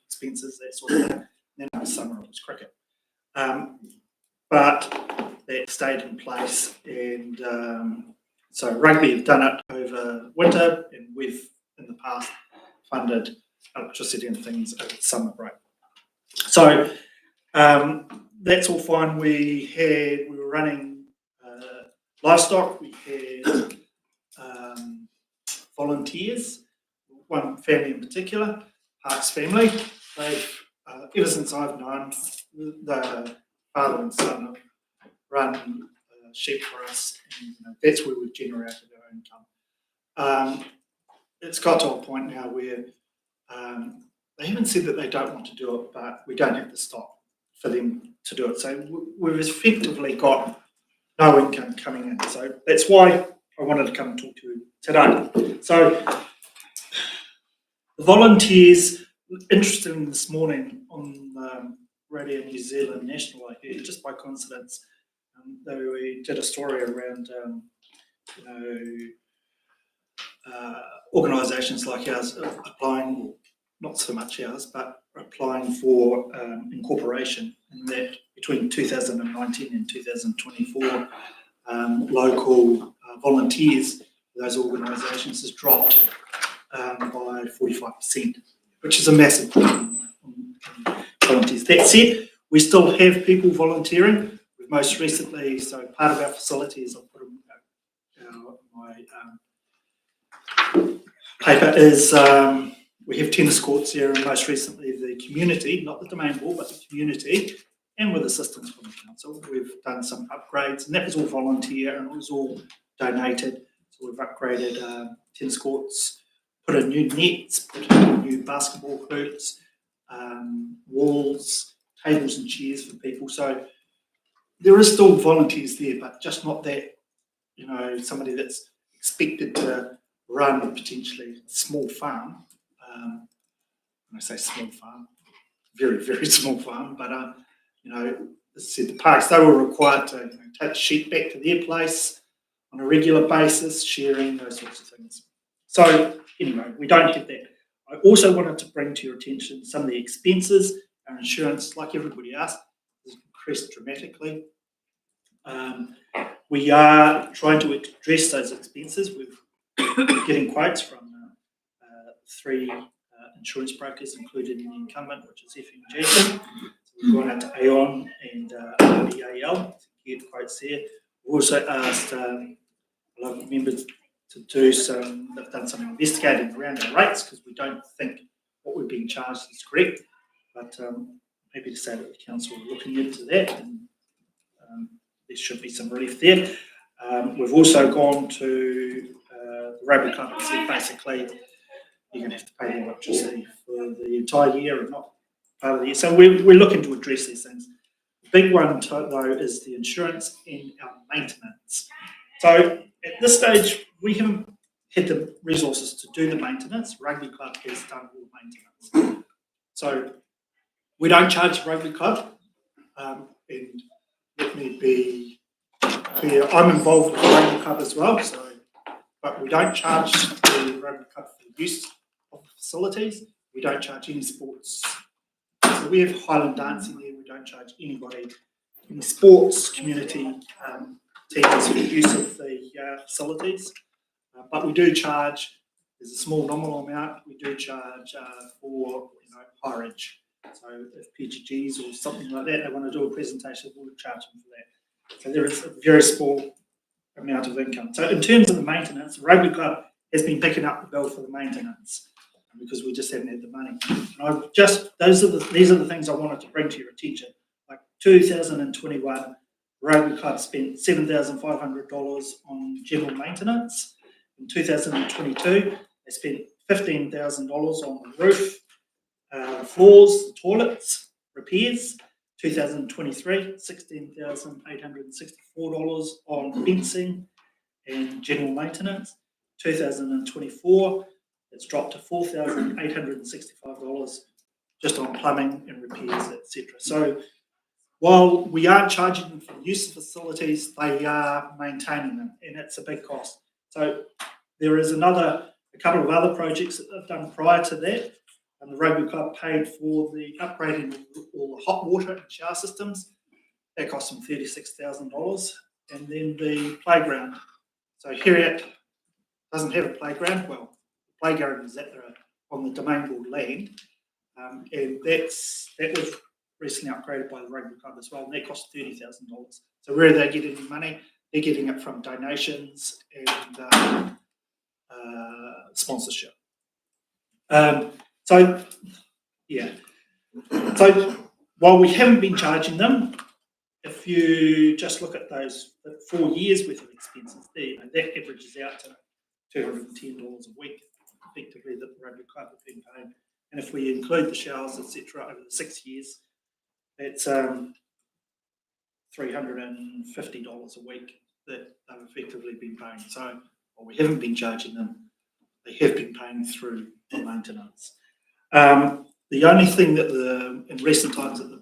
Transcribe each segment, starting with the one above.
expenses, that sort of thing. Then over summer it was cricket. But that stayed in place, and so rugby have done it over winter, and we've in the past funded electricity and things over the summer break. So that's all fine. We were running livestock. We had volunteers. One family in particular, Park's family. They've ever since I've known, the father and son have run sheep for us, and that's where we've generated our income. It's got to a point now where they haven't said that they don't want to do it, but we don't have the stock for them to do it. So we've effectively got no income coming in. So that's why I wanted to come and talk to you today. So the volunteers, interesting this morning on Radio New Zealand National, I heard, just by coincidence, we did a story around organisations like ours applying, not so much ours, but applying for incorporation, and that between 2019 and 2024, local volunteers for those organisations has dropped by 45%, which is a massive problem on volunteers. That said, we still have people volunteering. Most recently, so part of our facilities, I'll put my paper is we have tennis courts here, and most recently the community, not the domain board, but the community, and with assistance from the council, we've done some upgrades, and that was all volunteer and it was all donated. So we've upgraded tennis courts, put in new nets, put in new basketball hoops, walls, tables and chairs for people. So there is still volunteers there, but just not that, somebody that's expected to run a potentially small farm. When I say small farm, very, very small farm, but, as I said, the parks, they were required to take sheep back to their place on a regular basis, sharing, those sorts of things. So anyway, we don't have that. I also wanted to bring to your attention some of the expenses. Our insurance, like everybody else, has increased dramatically. We are trying to address those expenses. We're getting quotes from 3 insurance brokers, including the incumbent, which is FMG. So we've gone out to Aon and RBAL to get quotes there. We've also asked a lot of members to do they've done some investigating around our rates, because we don't think what we're being charged is correct. But I'm happy to say that the council are looking into that, and there should be some relief there. We've also gone to the rugby club and said basically you're going to have to pay the electricity for the entire year and not part of the year. So we're looking to address these things. The big one, though, is the insurance and our maintenance. So at this stage, we haven't had the resources to do the maintenance. Rugby club has done all the maintenance. So we don't charge the rugby club, and let me be clear, I'm involved with the rugby club as well, but we don't charge the rugby club for the use of the facilities. We don't charge any sports. So we have Highland dancing there. We don't charge anybody in the sports community teams for the use of the facilities. But we do charge, there's a small nominal amount, we do charge for hireage. So if PGGs or something like that, they want to do a presentation, we'll charge them for that. So there is a very small amount of income. So in terms of the maintenance, the rugby club has been picking up the bill for the maintenance because we just haven't had the money. And these are the things I wanted to bring to your attention. Like 2021, rugby club spent $7,500 on general maintenance. In 2022, they spent $15,000 on the roof, floors, the toilets, repairs. 2023, $16,864 on fencing and general maintenance. 2024, it's dropped to $4,865 just on plumbing and repairs, etc. So while we aren't charging them for the use of facilities, they are maintaining them, and it's a big cost. So there is a couple of other projects that they've done prior to that, And the rugby club paid for the upgrading of all the hot water and shower systems. That cost them $36,000. And then the playground. So Heriot doesn't have a playground. Well, the playground is on the domain board land. And that was recently upgraded by the rugby club as well. And that cost $30,000. So where are they getting the money? They're getting it from donations and sponsorship. So while we haven't been charging them, if you just look at those 4 years worth of expenses there, that averages out to $210 a week, effectively, that the rugby club have been paying. And if we include the showers, etc., over the 6 years, that's $350 a week that they've effectively been paying. So while we haven't been charging them, they have been paying through the maintenance. The only thing that in recent times that the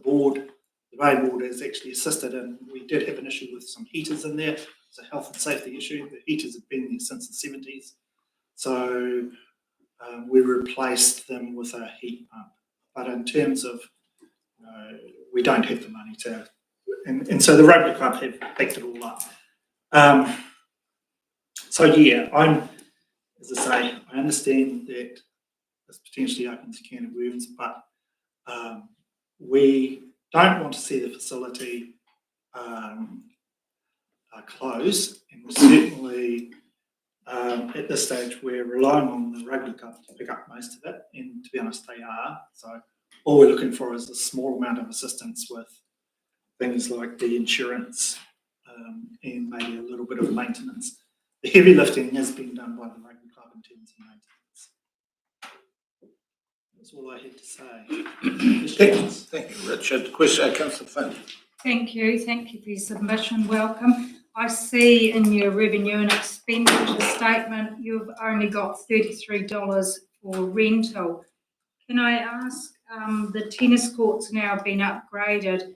main board has actually assisted in, we did have an issue with some heaters in there. It's a health and safety issue. The heaters have been there since the 70s. So we replaced them with a heat pump. But in terms of, we don't have the money to, and so the rugby club have picked it all up. As I say, I understand that this potentially opens a can of worms, but we don't want to see the facility close, and we're certainly at this stage we're relying on the rugby club to pick up most of it, and to be honest, they are. So all we're looking for is a small amount of assistance with things like the insurance and maybe a little bit of maintenance. The heavy lifting has been done by the rugby club in terms of maintenance. That's all I had to say. Thank you, Richard. Question, Councillor Finn. Thank you for your submission. Welcome. I see in your revenue and expenditure statement you've only got $33 for rental. Can I ask, the tennis courts now been upgraded,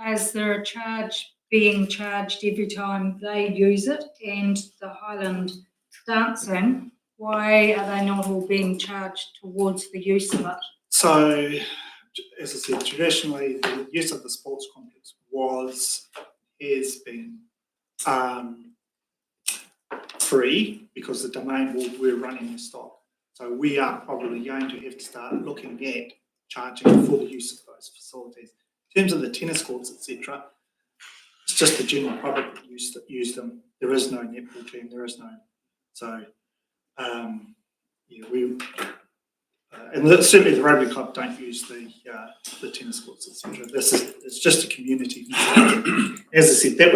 is there a charge being charged every time they use it? And the Highland dancing, why are they not all being charged towards the use of it? So, as I said, traditionally the use of the sports complex has been free because the domain board we're running the stock. So we are probably going to have to start looking at charging for the use of those facilities. In terms of the tennis courts, etc., it's just the general public that use them. There is no netball team. There is no. So, and certainly the rugby club don't use the tennis courts, etc. It's just a community. As I said, that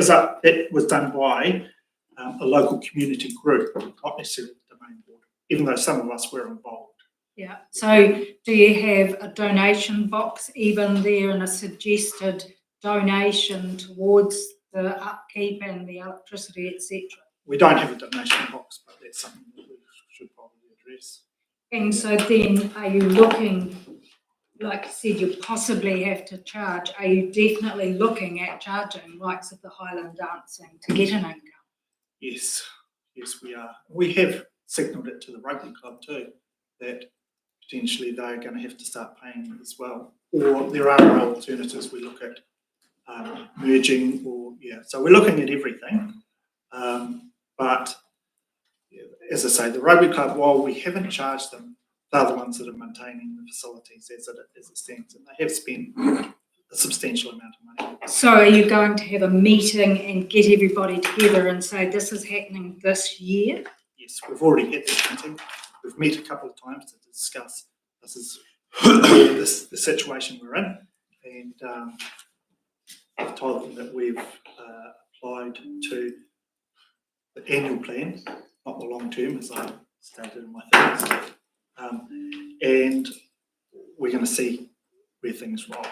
was done by a local community group, not necessarily the domain board, even though some of us were involved. Yeah. So, do you have a donation box even there and a suggested donation towards the upkeep and the electricity, etc.? We don't have a donation box, but that's something that we should probably address. And so then are you looking, like you said, you possibly have to charge, are you definitely looking at charging likes of the Highland dancing to get an income? Yes, we are. We have signalled it to the rugby club too, that potentially they're going to have to start paying as well. Or there are alternatives we look at merging, so we're looking at everything. But as I say, the rugby club, while we haven't charged them, they're the ones that are maintaining the facilities as it stands, and they have spent a substantial amount of money. So are you going to have a meeting and get everybody together and say this is happening this year? Yes, we've already had that meeting. We've met a couple of times to discuss the situation we're in, and I've told them that we've applied to the annual plan, not the long term, as I stated in my things, and we're going to see where things roll.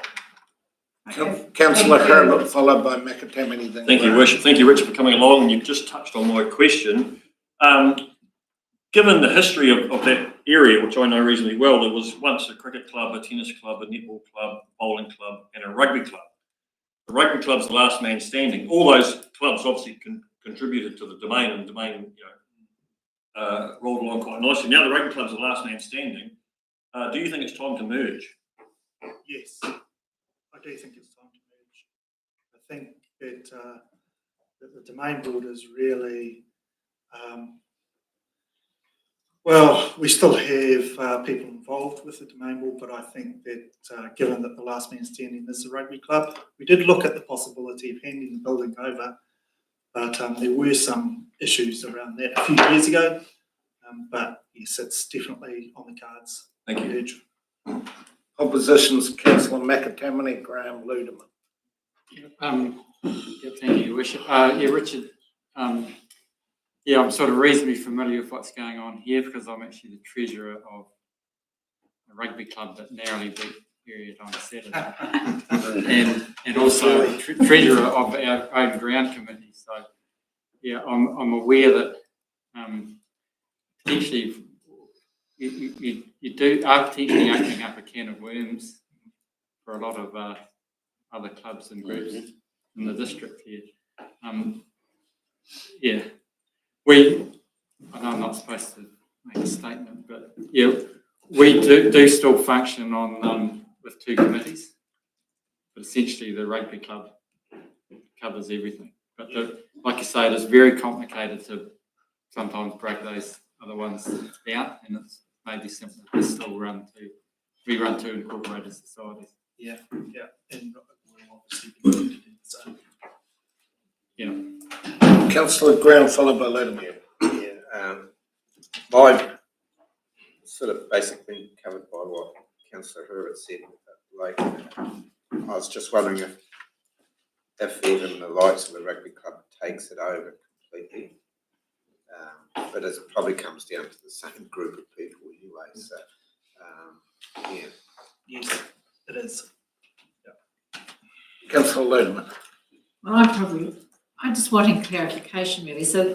Okay. Councillor Herbert, followed by Makatamini. Thank you, Richard. Thank you, Richard, for coming along. And you've just touched on my question. Given the history of that area, which I know reasonably well, there was once a cricket club, a tennis club, a netball club, a bowling club, and a rugby club. The rugby club's the last man standing. All those clubs obviously contributed to the domain, and the domain rolled along quite nicely. Now the rugby club's the last man standing. Do you think it's time to merge? Yes, I do think it's time to merge. I think that the domain board is really, well, we still have people involved with the domain board, but I think that given that the last man standing is the rugby club, we did look at the possibility of handing the building over, but there were some issues around that a few years ago. But yes, it's definitely on the cards. Thank you. Oppositions, councillor McAtamaney, Graham Ludeman. Yeah, thank you, Worship. Yeah, Richard. Yeah, I'm sort of reasonably familiar with what's going on here because I'm actually the treasurer of a rugby club that narrowly beat Period on Saturday, and also treasurer of our own ground committee. So yeah, I'm aware that potentially you are potentially opening up a can of worms for a lot of other clubs and groups in the district here. Yeah, I know I'm not supposed to make a statement, but yeah, we do still function on with two committees, but essentially the rugby club covers everything. But like you say, it is very complicated to sometimes break those other ones down, and it's maybe simpler to still we run two incorporated societies. Yeah, and we'll obviously be looking to do the same. Yeah. Councillor Graham, followed by Ludeman. Yeah, mine sort of basically covered by what Councillor Hurwitz said. Like, I was just wondering if even the likes of the rugby club takes it over completely, but it probably comes down to the same group of people anyway. So, yeah. Yes, it is. Councillor Ludeman. Well, I'm just wanting clarification really. So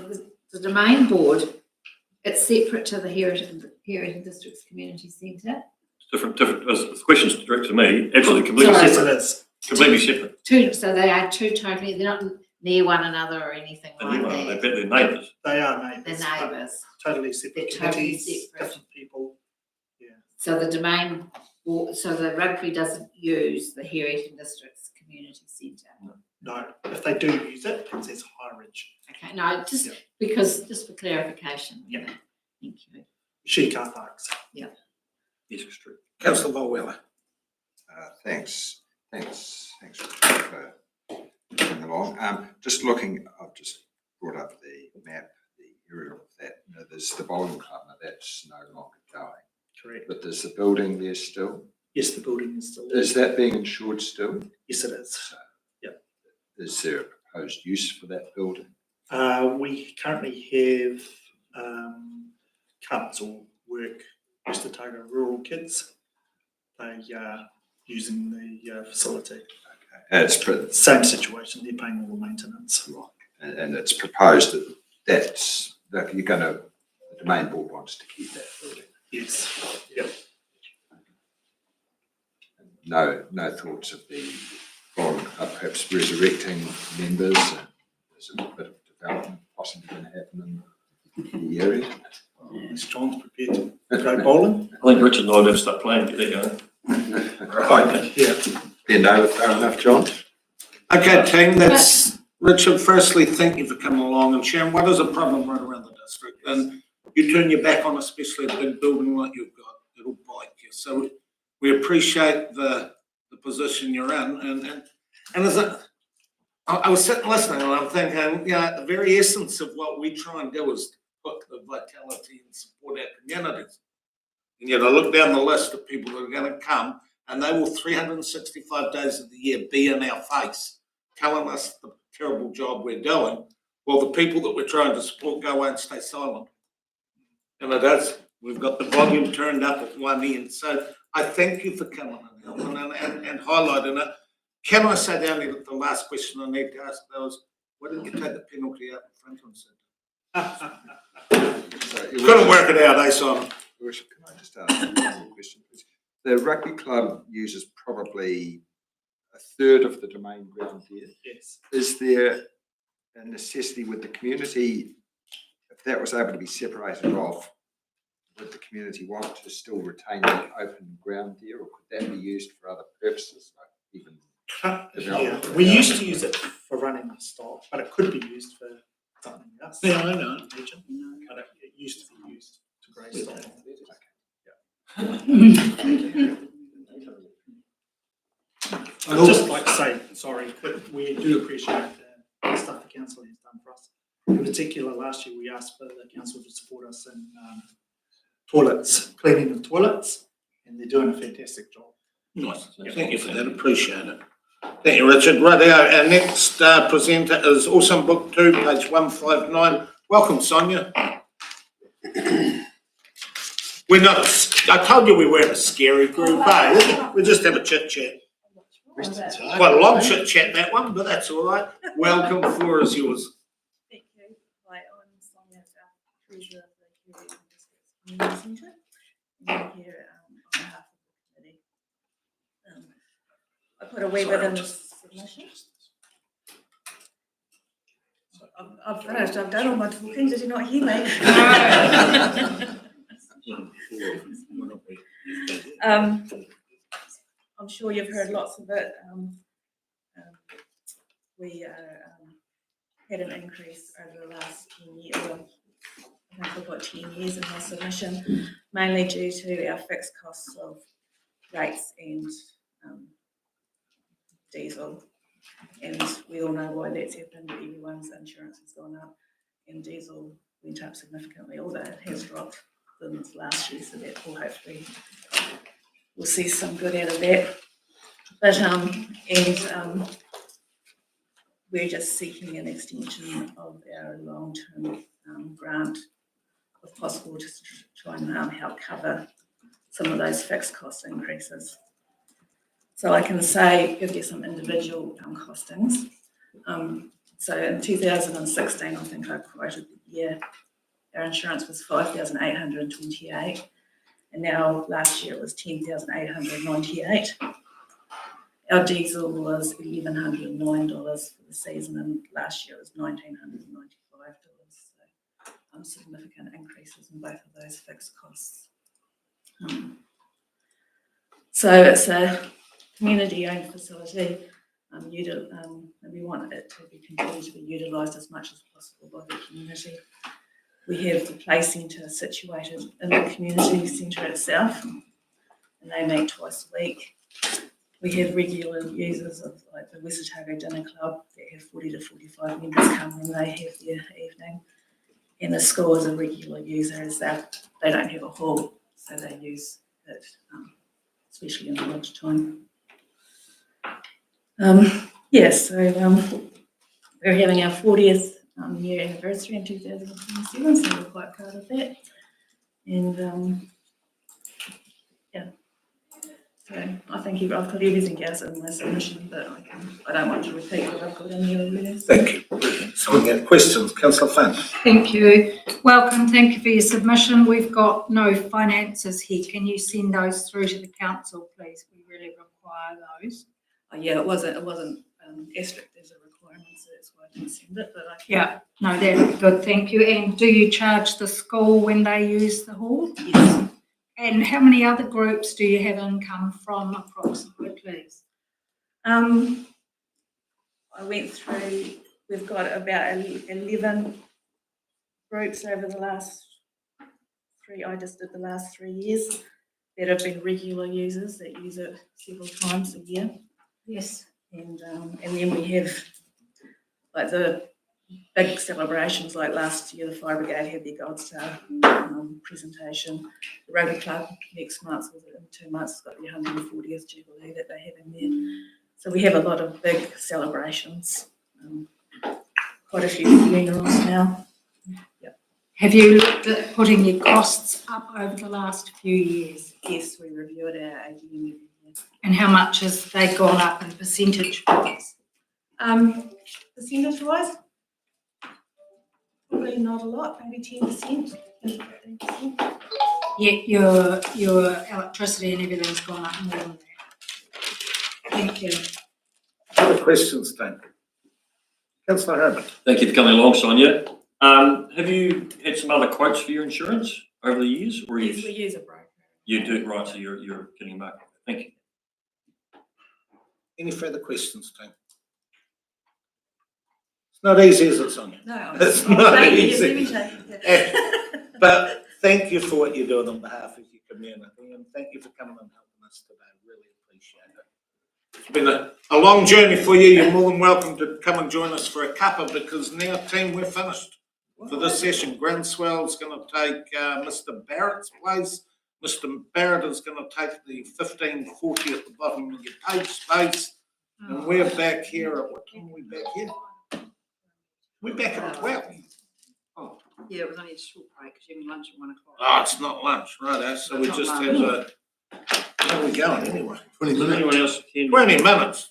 the domain board, it's separate to the Heritage Districts Community Centre? Different. As the question's directed to me, absolutely, completely Sorry. separate. Yes, it is. Completely separate. So they are two totally, they're not near one another or anything like They that. bet their neighbours. They are neighbours. They're but neighbours. Totally separate They're totally committees, separate. different people. Yeah. So the domain board, so the rugby doesn't use the Heritage Districts Community Centre? No, if they do use it, it says High Ridge. Okay, no, just Yeah. because, just for clarification. Yeah. Thank you. She car parks. Yes, it's true. Councillor Volweller. Thanks for coming along. Just looking, I've just brought up the map, the area of that. You know, there's the bowling club, now that's no longer going. Correct. But there's the building there still. Yes, the building is still there. Is that being insured still? Yes, it is. Is there a proposed use for that building? We currently have cubs or work West Otago rural kids. They are using the facility. Okay. It's Same situation, they're paying all the maintenance. right, and it's proposed that you're going to. The domain board wants to keep that building. Yes. Yep. No thoughts of the foreign perhaps resurrecting members. There's a bit of development possibly going to happen in the area. Is John's prepared to go bowling? I think Richard and I have to start playing. Get that going. Right. Yeah. Bend over far enough, John. Okay, team, that's Richard. Firstly, thank you for coming along and sharing what is a problem right around the district. And you turn your back on especially a big building like you've got, it'll bite you. So we appreciate the position you're in. And as I was sitting listening and I'm thinking, the very essence of what we try and do is put the vitality and support our communities. And yet I look down the list of people that are going to come and they will 365 days of the year be in our face, telling us the terrible job we're doing, while the people that we're trying to support go away and stay silent. And it is. We've got the volume turned up at one end. So I thank you for coming and highlighting it. Can I say the last question I need to ask those? Why didn't you take the penalty out in front of them? Couldn't work it out, Simon? Worship, can I just ask one more question, please? The rugby club uses probably a third of the domain ground here. Yes. Is there a necessity with the community, if that was able to be separated off, would the community want to still retain the open ground there, or could that be used for other purposes, like even Yeah, we used to use it for running the stock, but it could be used for something else. Yeah, I know. But it used to be used to graze stock. I'd just like to say, sorry, but we do appreciate the stuff the council has done for us. In particular, last year we asked for the council to support us in toilets, cleaning of toilets, and they're doing a fantastic job. Nice. Thank you for that. Appreciate it. Thank you, Richard. Rightio. Our next presenter is Awesome Book 2, page 159. Welcome, Sonia. We're not, I told you we weren't a scary group, eh? We just have a chit chat. Quite a long chit chat, that one, but that's all right. Welcome, the floor is yours. Thank you. Hi, I'm Sonia, Treasurer of the Community Centre. I'm here on behalf of the committee. I put a wee bit in the submission. I've finished. I've done all my talking. Did you not hear me? I'm sure you've heard lots of it. We had an increase over the last 10 years. I think I've got 10 years in my submission, mainly due to our fixed costs of rates and diesel. And we all know why that's happened. Everyone's insurance has gone up and diesel went up significantly, although it has dropped since last year, so that will hopefully we'll see some good out of that. But we're just seeking an extension of our long-term grant, if possible, just to try and help cover some of those fixed cost increases. So I can say, give you some individual costings. So in 2016, I think I quoted the year, our insurance was 5,828, and now last year it was 10,898. Our diesel was $1,109 for the season, and last year it was $1,995. So significant increases in both of those fixed costs. So it's a community-owned facility, and we want it to be continued to be utilised as much as possible by the community. We have the play centre situated in the community centre itself, and they meet twice a week. We have regular users of like the Wesatago Dinner Club that have 40 to 45 members come when they have their evening. And the school is a regular user as they don't have a hall, so they use it, especially in the lunch time. We're having our 40th year anniversary in 2027, so we're quite proud of that. And so I think I've got everything else in my submission, but I don't want to repeat what I've got in here already. Thank you. So we have questions. Councillor Finn. Thank you. Welcome. Thank you for your submission. We've got no finances here. Can you send those through to the council, please? We really require those. Oh, yeah, it wasn't as strict as a requirement, so that's why I didn't send it. But I can. Yeah, no, that's good. Thank you. And do you charge the school when they use the hall? Yes. And how many other groups do you have income from approximately, please? I went through, we've got about 11 groups over the last I just did the last 3 years that have been regular users that use it several times a year. Yes. And then we have like the big celebrations, like last year the Fire Brigade had their Gold Star presentation. The Rugby Club next month, in 2 months, has got the 140th Jubilee that they have in there. So we have a lot of big celebrations, quite a few funerals now. Yep. Have you looked at putting your costs up over the last few years? Yes, we reviewed our AGM every year. And how much has they gone up in percentage-wise? Percentage-wise, probably not a lot, maybe 10%. 15%. Yet your electricity and everything's gone up more than that. Thank you. Other questions, Dan? Councillor Herbert. Thank you for coming along, Sonia. Have you had some other quotes for your insurance over the years, or We you use a broker. do it right, so you're getting a market? Thank you. Any further questions, team? It's not easy as it sounds. No, It's I'm not shaking, easy. you see me shaking. But thank you for what you're doing on behalf of your community, and thank you for coming and helping us today. Really appreciate it. It's been a long journey for you. You're more than welcome to come and join us for a cuppa, because now, team, we're finished for this session. Groundswell's going to take Mr. Barrett's place. Mr. Barrett is going to take the 1540 at the bottom of your page space. And we're back here at what time are we back here? We're back at 12. Oh, Yeah, it was only a short break because you had lunch at 1 o'clock. oh, it's not lunch, right? So we Not just lunch. have a. How are we going anyway? 20 Does minutes. anyone else attend? 20 minutes.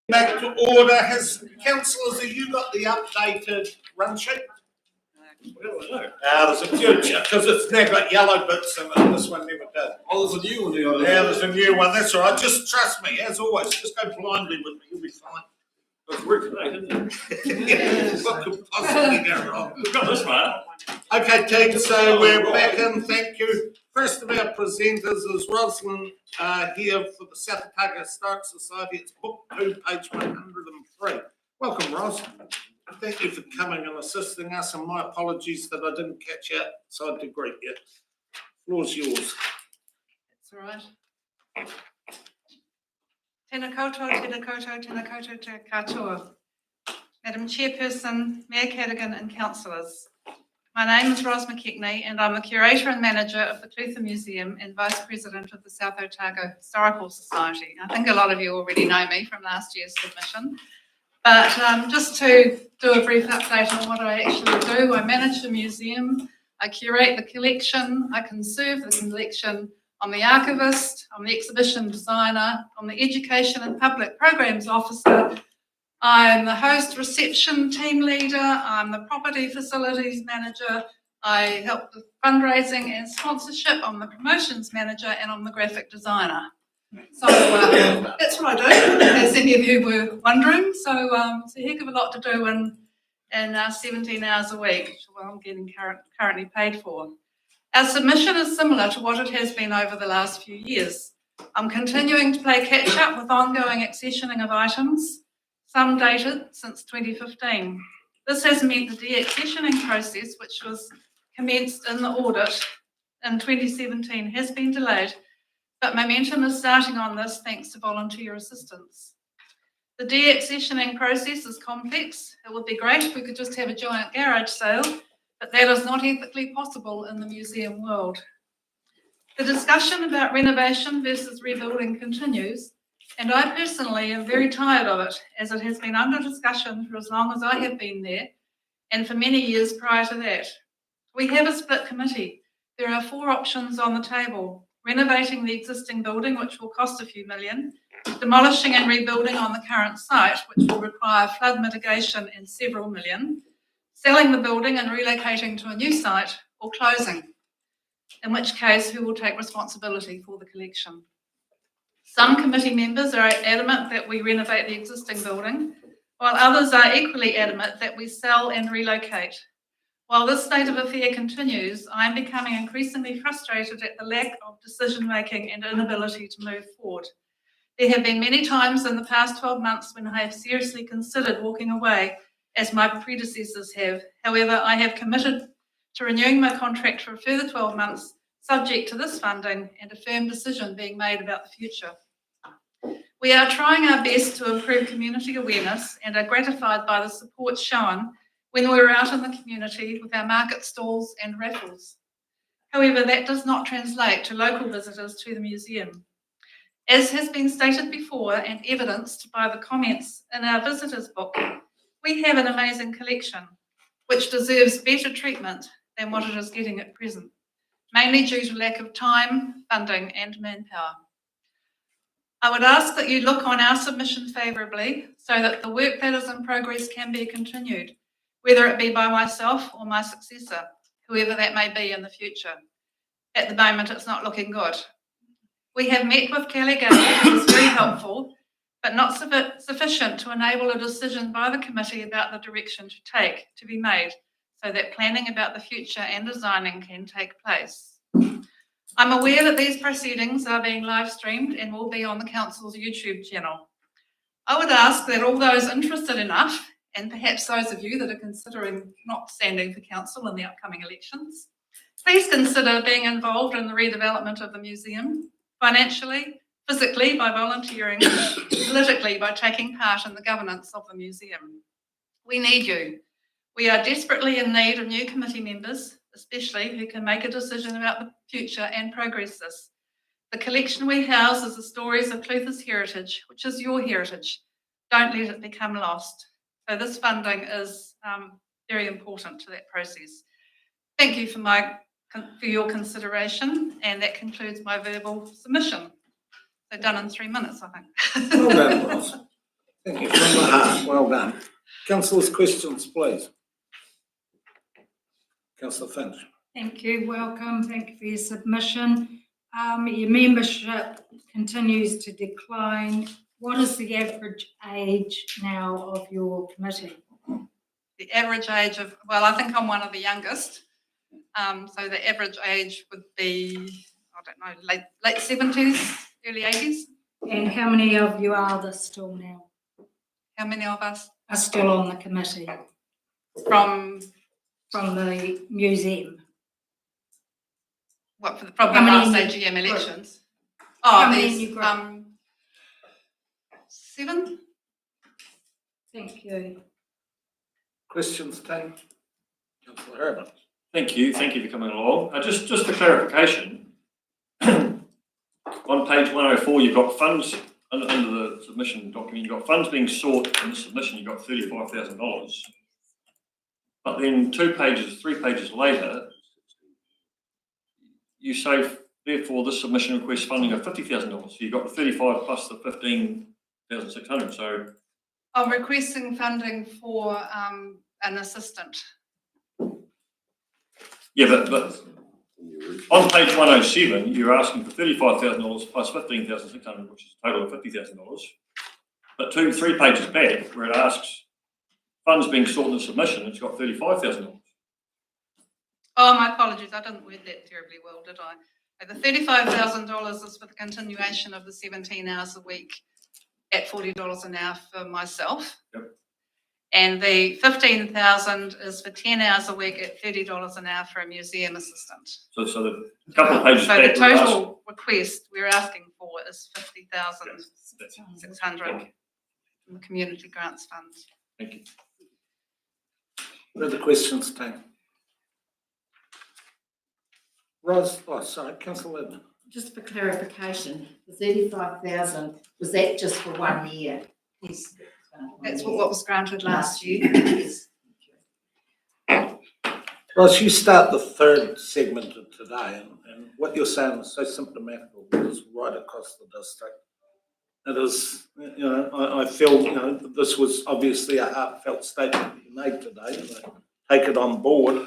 Back to order. Councillors, have you got the updated run sheet? There's a few, because it's now got yellow bits in it, and this one never did. Oh, there's a new one here. Yeah, there's a new one, that's all right. Just trust me, as always, just go blindly with me, you'll be fine. It's work today, isn't it? What could possibly go wrong? We've got this far. Okay, team, so we're back in, thank you. First of our presenters is Rosalind here for the South Otago Historic Society. It's book 2, page 103. Welcome, Ros. Thank you for coming and assisting us, and my apologies that I didn't catch you outside to greet you. Floor's yours. That's all right. Tēnā koutou, tēnā koutou, tēnā koutou te katoa. Madam Chairperson, Mayor Cadogan and councillors. My name is Ros McKechnie and I'm the Curator and Manager of the Clutha Museum and Vice President of the South Otago Historical Society. I think a lot of you already know me from last year's submission. But just to do a brief update on what I actually do, I manage the museum, I curate the collection, I conserve the collection, I'm the archivist, I'm the exhibition designer, I'm the education and public programs officer, I'm the host reception team leader, I'm the property facilities manager, I help with fundraising and sponsorship, I'm the promotions manager, and I'm the graphic designer. So that's what I do, as any of you were wondering. So it's a heck of a lot to do in 17 hours a week, which is what I'm getting currently paid for. Our submission is similar to what it has been over the last few years. I'm continuing to play catch up with ongoing accessioning of items, some dated since 2015. This has meant the de-accessioning process, which was commenced in the audit in 2017, has been delayed. But momentum is starting on this thanks to volunteer assistance. The de-accessioning process is complex. It would be great if we could just have a giant garage sale, but that is not ethically possible in the museum world. The discussion about renovation versus rebuilding continues, and I personally am very tired of it, as it has been under discussion for as long as I have been there, and for many years prior to that. We have a split committee. There are 4 options on the table. Renovating the existing building, which will cost a few million, demolishing and rebuilding on the current site, which will require flood mitigation and several million, selling the building and relocating to a new site, or closing, in which case who will take responsibility for the collection. Some committee members are adamant that we renovate the existing building, while others are equally adamant that we sell and relocate. While this state of affair continues, I am becoming increasingly frustrated at the lack of decision-making and inability to move forward. There have been many times in the past 12 months when I have seriously considered walking away, as my predecessors have. However, I have committed to renewing my contract for a further 12 months, subject to this funding and a firm decision being made about the future. We are trying our best to improve community awareness and are gratified by the support shown when we're out in the community with our market stalls and raffles. However, that does not translate to local visitors to the museum. As has been stated before and evidenced by the comments in our visitors book, we have an amazing collection, which deserves better treatment than what it is getting at present, mainly due to lack of time, funding and manpower. I would ask that you look on our submission favourably so that the work that is in progress can be continued, whether it be by myself or my successor, whoever that may be in the future. At the moment, it's not looking good. We have met with Kelly Gale, which is very helpful, but not sufficient to enable a decision by the committee about the direction to be made, so that planning about the future and designing can take place. I'm aware that these proceedings are being live streamed and will be on the council's YouTube channel. I would ask that all those interested enough, and perhaps those of you that are considering not standing for council in the upcoming elections, please consider being involved in the redevelopment of the museum, financially, physically by volunteering, politically by taking part in the governance of the museum. We need you. We are desperately in need of new committee members, especially who can make a decision about the future and progress this. The collection we house is the stories of Clutha's heritage, which is your heritage. Don't let it become lost. So this funding is very important to that process. Thank you for your consideration, and that concludes my verbal submission. So done in 3 minutes, I think. Well done, Ross. Thank you, from the heart, well done. Councillors, questions, please. Councillor Finch. Thank you, welcome, thank you for your submission. Your membership continues to decline. What is the average age now of your committee? The average age of, well, I think I'm one of the youngest. So the average age would be, I don't know, late 70s, early 80s. And how many of you are there still now? How many of us? Are still on the committee From the museum? what, from the How many last in your AGM group? elections? How Oh, many in there's your group? 7. Thank you. Questions, team? Councillor Herbert. Thank you for coming along. Just for clarification, on page 104, you've got funds, under the submission document, you've got funds being sought in the submission, you've got $35,000. But then 3 pages later, you say, therefore, this submission requests funding of $50,000. So you've got the 35 plus the 15,600. So I'm requesting funding for an assistant. yeah, but on page 107, you're asking for $35,000 plus 15,600, which is a total of $50,000. But 3 pages back, where it asks funds being sought in the submission, it's got $35,000. Oh, my apologies, I didn't word that terribly well, did I? The $35,000 is for the continuation of the 17 hours a week at $40 an hour for myself. Yep. And the 15,000 is for 10 hours a week at $30 an hour for a museum assistant. So the couple of pages So the back, we're asking- total request we're asking for is 50,600 from the community grants fund. Thank you. Further questions, team? Ros, Councillor Ledman. Just for clarification, the 35,000, was that just for 1 year? Yes. That's what was granted last year. Yes. Ros, you start the third segment of today, and what you're saying is so symptomatic of what is right across the district. It is, I feel, this was obviously a heartfelt statement you made today, and I take it on board.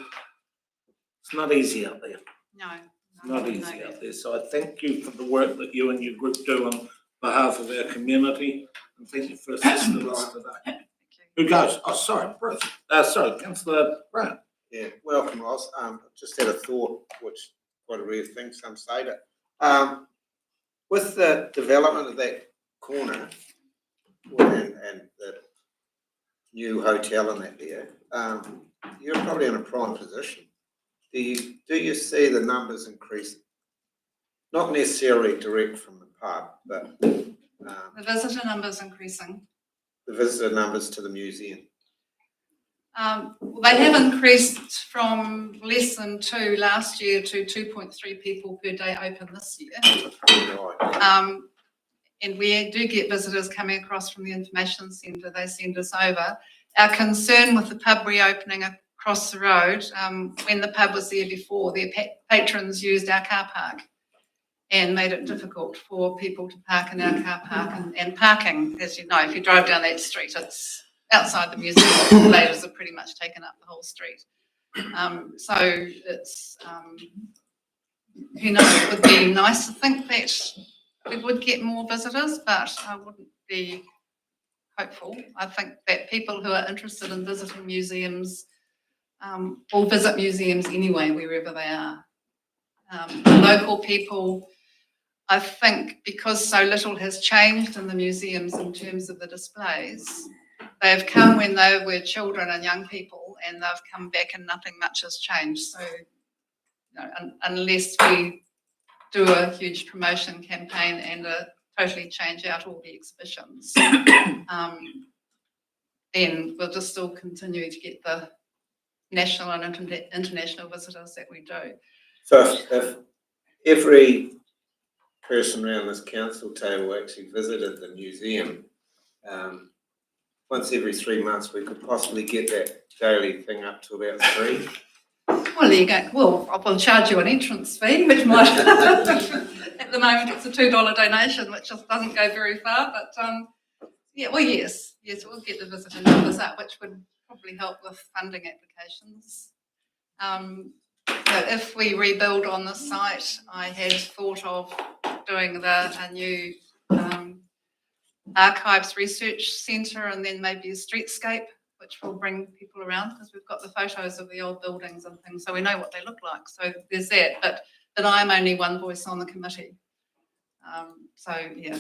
It's not easy out there. Not easy out there. So I thank you for the work that you and your group do on behalf of our community, and thank you for assisting us today. Who goes? Oh, sorry, Bruce. Councillor Brown. Yeah, welcome, Ross. Just had a thought, which quite a rare thing, some say that. With the development of that corner and the new hotel and that there, you're probably in a prime position. Do you see the numbers increasing? Not necessarily direct from the pub, but The visitor numbers increasing. the visitor numbers to the museum. They have increased from less than 2 last year to 2.3 people per day open this year. Right. And we do get visitors coming across from the information centre. They send us over. Our concern with the pub reopening across the road, when the pub was there before, their patrons used our car park and made it difficult for people to park in our car park. And parking, as you know, if you drive down that street, it's outside the museum. The ladies have pretty much taken up the whole street. So it's, who knows, it would be nice to think that we would get more visitors, but I wouldn't be hopeful. I think that people who are interested in visiting museums will visit museums anyway, wherever they are. Local people, I think, because so little has changed in the museums in terms of the displays, they've come when they were children and young people, and they've come back and nothing much has changed. So, unless we do a huge promotion campaign and totally change out all the exhibitions, then we'll just still continue to get the national and international visitors that we do. So if every person around this council table actually visited the museum, once every 3 months, we could possibly get that daily thing up to about 3. Well, there you go. Well, I'll charge you an entrance fee, which might, at the moment it's a $2 donation, which just doesn't go very far, but Yeah, well, yes, we'll get the visitor numbers up, which would probably help with funding applications. So if we rebuild on the site, I had thought of doing a new archives research centre and then maybe a streetscape, which will bring people around because we've got the photos of the old buildings and things, so we know what they look like. So there's that, but I'm only one voice on the committee. So yeah.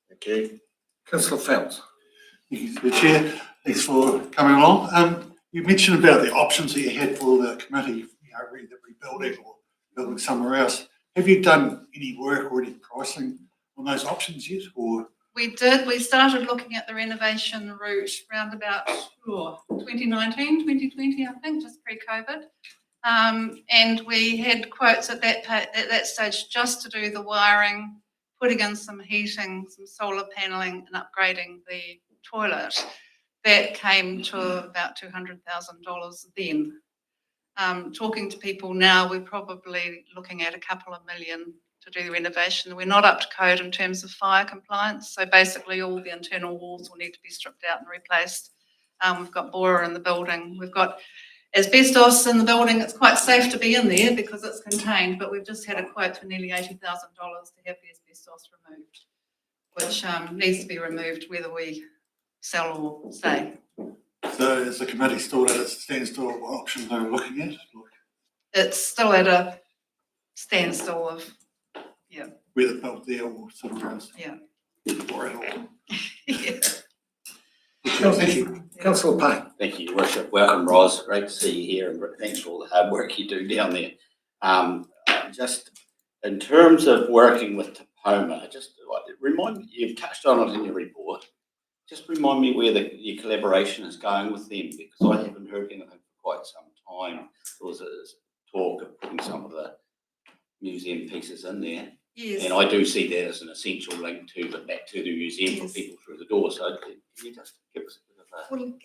Thank you. Councillor Phelps. Thank you, the Chair. Thanks for coming along. You mentioned about the options that you had for the committee, either rebuilding or building somewhere else. Have you done any work or any pricing on those options yet? Or We did. We started looking at the renovation route around about 2019, 2020, I think, just pre-COVID. And we had quotes at that stage just to do the wiring, putting in some heating, some solar paneling, and upgrading the toilet. That came to about $200,000 then. Talking to people now, we're probably looking at a couple of million to do the renovation. We're not up to code in terms of fire compliance, so basically all the internal walls will need to be stripped out and replaced. We've got boiler in the building. We've got asbestos in the building. It's quite safe to be in there because it's contained, but we've just had a quote for nearly $80,000 to have the asbestos removed, which needs to be removed whether we sell or stay. so is the committee still at its standstill of what options they're looking at? It's still at a standstill of, Whether built there or somewhere else? Yeah. Or at all? yeah. Thank you. Councillor Payne. Thank you, Your Worship. Welcome, Ros. Great to see you here, and thanks for all the hard work you do down there. Just in terms of working with Topoma, just remind me, you've touched on it in your report. Just remind me where your collaboration is going with them, because I haven't heard anything for quite some time. There was a talk of putting some of the museum pieces in there. Yes. And I do see that as an essential link to back to the museum for people through the door. So can you just give us a bit of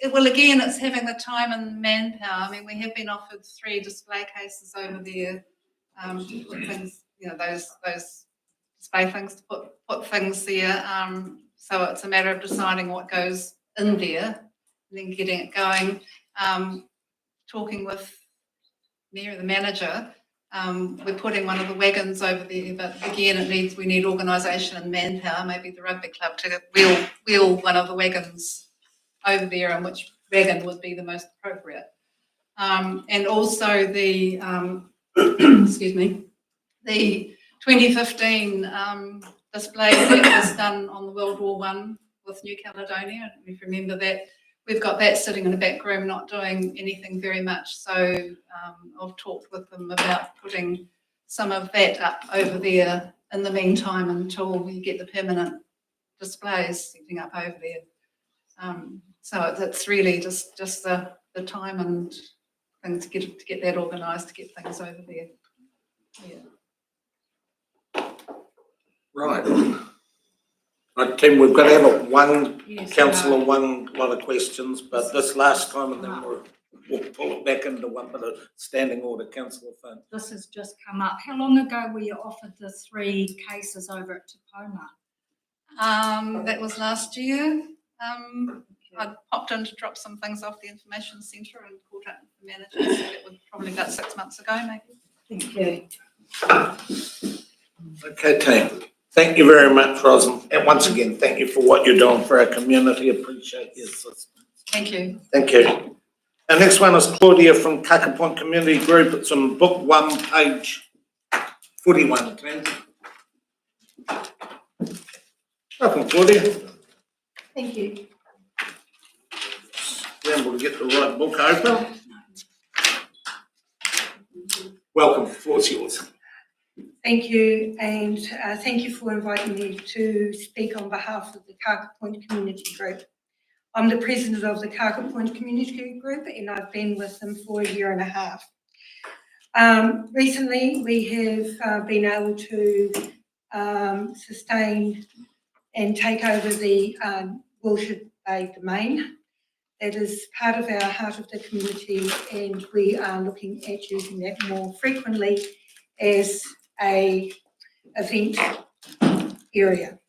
a... Well, again, it's having the time and manpower. I mean, we have been offered 3 display cases over there, to put things, those display things to put things there. So it's a matter of deciding what goes in there and then getting it going. Talking with Mary, the manager, we're putting one of the wagons over there, but again, we need organisation and manpower. Maybe the rugby club to wheel one of the wagons over there, and which wagon would be the most appropriate. And also the excuse me, the 2015 display that was done on the World War I with New Caledonia. If you remember that, we've got that sitting in the back room, not doing anything very much. So I've talked with them about putting some of that up over there in the meantime until we get the permanent displays setting up over there. So it's really just the time and things to get that organised, to get things over there. Yeah. Right. Right, Tim, we've got to have one Yes, councillor, one lot of questions, but this last time, and then we'll pull it back into one bit of standing order. Councillor Finn. This has just come up. How long ago were you offered the 3 cases over at Topoma? That was last year. I popped in to drop some things off the information centre and called up the manager. So it was probably about 6 months ago, maybe. Thank you. Okay, team. Thank you very much, Ros. And once again, thank you for what you're doing for our community. Appreciate your assistance. Thank you. Thank you. Our next one is Claudia from Kaka Point Community Group. It's on book 1, page 41. Welcome, Claudia. Thank you. Scramble to get the right book open. Welcome, the floor's yours. Thank you, and thank you for inviting me to speak on behalf of the Kaka Point Community Group. I'm the president of the Kaka Point Community Group, and I've been with them for 1.5 years. Recently, we have been able to sustain and take over the Wilshire Bay domain. That is part of our heart of the community, and we are looking at using that more frequently as a event area.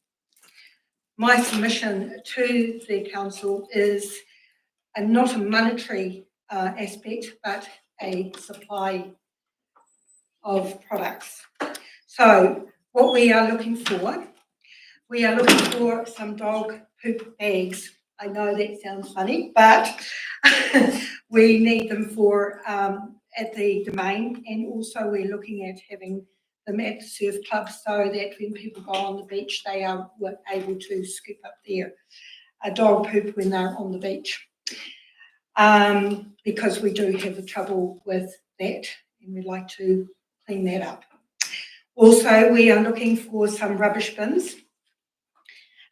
my submission to the council is not a monetary aspect, but a supply of products. So what we are looking for some dog poop bags. I know that sounds funny, but we need them for at the domain, and also we're looking at having them at the surf club so that when people go on the beach, they are able to scoop up their dog poop when they're on the beach. Because we do have a trouble with that, and we'd like to clean that up. Also, we are looking for some rubbish bins.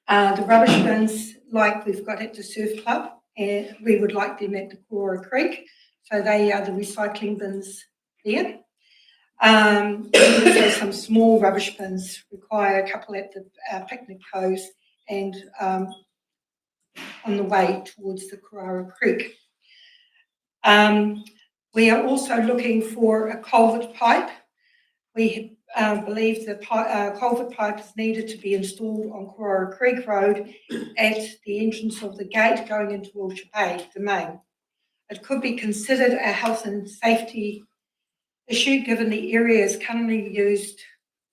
The rubbish bins, like we've got at the surf club, and we would like them at the Kora Creek. So they are the recycling bins there. Also some small rubbish bins, require a couple at the picnic coves and on the way towards the Kora Creek. We are also looking for a culvert pipe. We believe the culvert pipe is needed to be installed on Kora Creek Road at the entrance of the gate going into Wilshire Bay Domain. It could be considered a health and safety issue given the area is currently used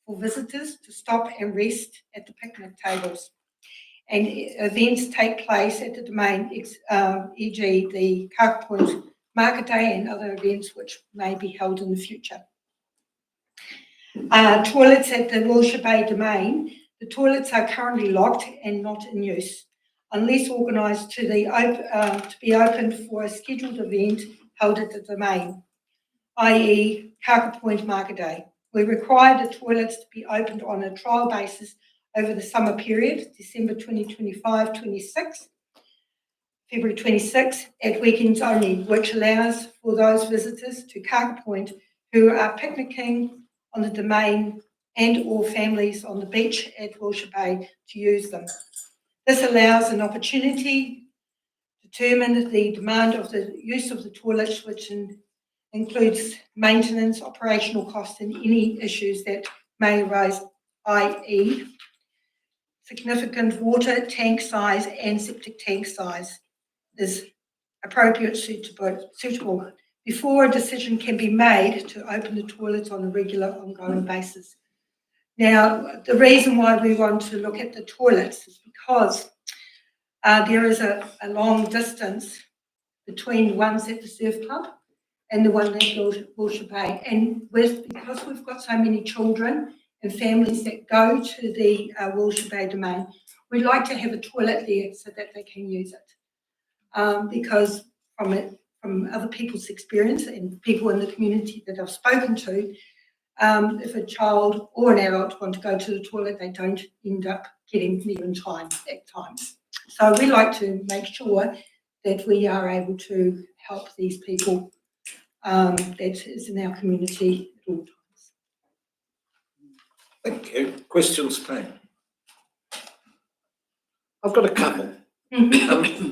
for visitors to stop and rest at the picnic tables. And events take place at the domain, e.g. the Kaka Point Market Day and other events which may be held in the future. Toilets at the Wilshire Bay Domain. The toilets are currently locked and not in use, unless organised to be opened for a scheduled event held at the domain, i.e. Kaka Point Market Day. We require the toilets to be opened on a trial basis over the summer period, December 2025-26, February 26, at weekends only, which allows for those visitors to Kaka Point who are picnicking on the domain and or families on the beach at Wilshire Bay to use them. This allows an opportunity to determine the demand of the use of the toilets, which includes maintenance, operational costs, and any issues that may arise, i.e. significant water tank size and septic tank size is appropriate, suitable before a decision can be made to open the toilets on a regular, ongoing basis. Now, the reason why we want to look at the toilets is because there is a long distance between the ones at the surf club and the one at Wilshire Bay. And because we've got so many children and families that go to the Wilshire Bay Domain, we'd like to have a toilet there so that they can use it. Because from other people's experience and people in the community that I've spoken to, if a child or an adult want to go to the toilet, they don't end up getting there in time at times. So we like to make sure that we are able to help these people that is in our community at all times. Thank you. Questions, team? I've got a couple.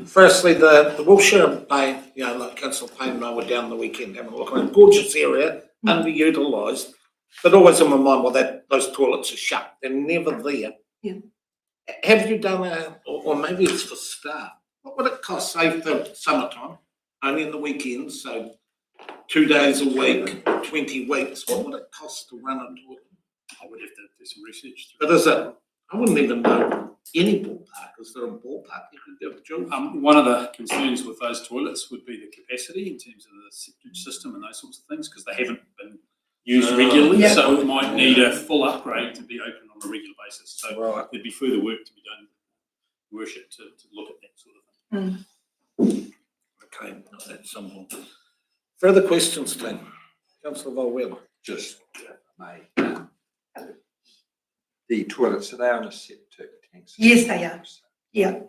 Firstly, the Wilshire Bay, like Councillor Payne and I were down the weekend having a look at a gorgeous area, underutilised, but always in my mind, well, those toilets are shut. They're never there. Yeah. Have you done or maybe it's for staff, what would it cost, say, for summertime, only in the weekends, so 2 days a week, 20 weeks, what would it cost to run a toilet? I would have to do some research. But is it, I wouldn't even know any ballpark. Is there a ballpark you could give, Jules? One of the concerns with those toilets would be the capacity in terms of the septic system and those sorts of things, because they haven't been used regularly. Yeah. So it might need a full upgrade to be open on a regular basis. So Right. there'd be further work to be done, worship, to look at that sort of thing. Okay, that's simple. Further questions, team? Councillor Volwell. Just the toilets, are they on a septic tank system? Yes, they are. Yeah.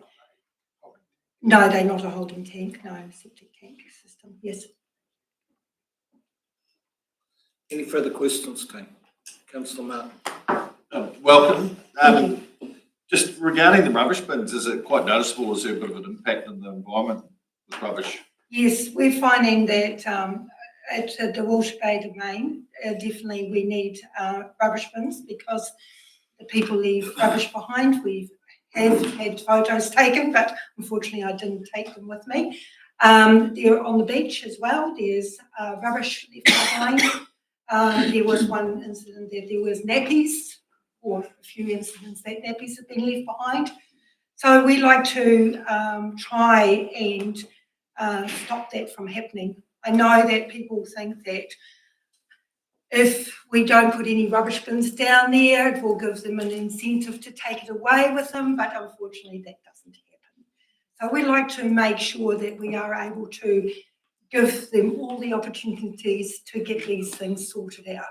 No, they're not a holding tank. No, septic tank system. Yes. Any further questions, team? Councillor Martin. Welcome. Thank you. Just regarding the rubbish bins, is it quite noticeable? Is there a bit of an impact on the environment with rubbish? Yes, we're finding that at the Wilshire Bay Domain, definitely we need rubbish bins because the people leave rubbish behind. We've have had photos taken, but unfortunately I didn't take them with me. They're on the beach as well. There's rubbish left behind. There was one incident that there was nappies, or a few incidents that nappies have been left behind. So we like to try and stop that from happening. I know that people think that if we don't put any rubbish bins down there, it will give them an incentive to take it away with them, but unfortunately that doesn't happen. So we like to make sure that we are able to give them all the opportunities to get these things sorted out.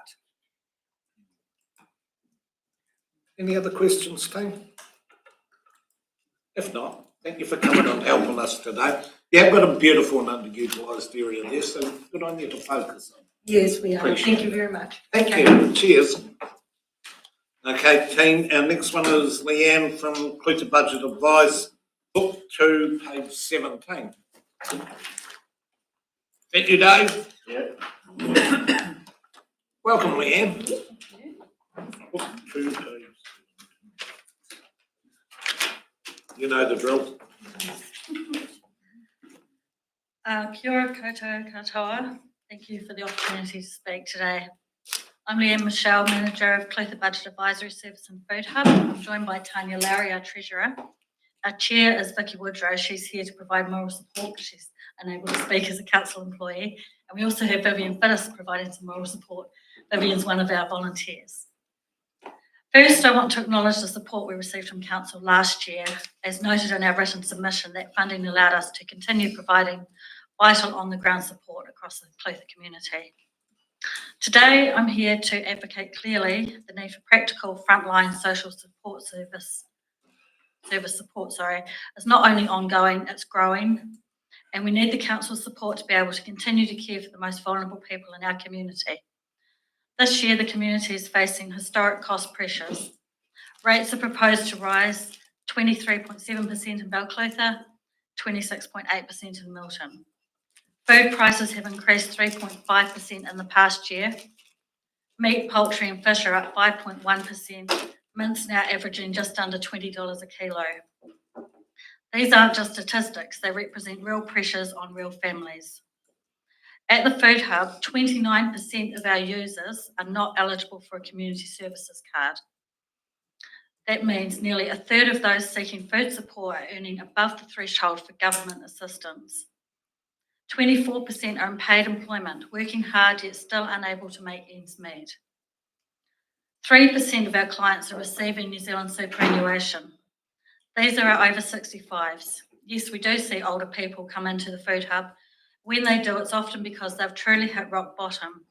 Any other questions, team? If not, thank you for coming and helping us today. You have got a beautiful and underutilised area there, so good on you to focus on. Yes, we are. Appreciate Thank you very much. Thank you. Cheers. Okay, team, our next one is Leanne from Clutha Budget Advice, book 2, page 17. Thank you, Dave. Yeah. Welcome, Leanne. Book 2, page. You know the drill. Kia ora koutou katoa. Thank you for the opportunity to speak today. I'm Leanne Michelle, Manager of Clutha Budget Advisory Service and Food Hub. I'm joined by Tanya Lowry, our Treasurer. Our Chair is Vicky Woodrow. She's here to provide moral support because she's unable to speak as a council employee. And we also have Vivian Fittis providing some moral support. Vivian's one of our volunteers. First, I want to acknowledge the support we received from Council last year. As noted in our written submission, that funding allowed us to continue providing vital on-the-ground support across the Clutha community. Today, I'm here to advocate clearly the need for practical frontline social support service support. It's not only ongoing, it's growing, and we need the Council's support to be able to continue to care for the most vulnerable people in our community. This year, the community is facing historic cost pressures. Rates are proposed to rise 23.7% in Balclutha, 26.8% in Milton. Food prices have increased 3.5% in the past year. Meat, poultry and fish are up 5.1%. Mince now averaging just under $20 a kilo. These aren't just statistics, they represent real pressures on real families. At the Food Hub, 29% of our users are not eligible for a community services card. That means nearly a third of those seeking food support are earning above the threshold for government assistance. 24% are in paid employment, working hard yet still unable to make ends meet. 3% of our clients are receiving New Zealand superannuation. These are our over 65s. Yes, we do see older people come into the Food Hub. When they do, it's often because they've truly hit rock bottom.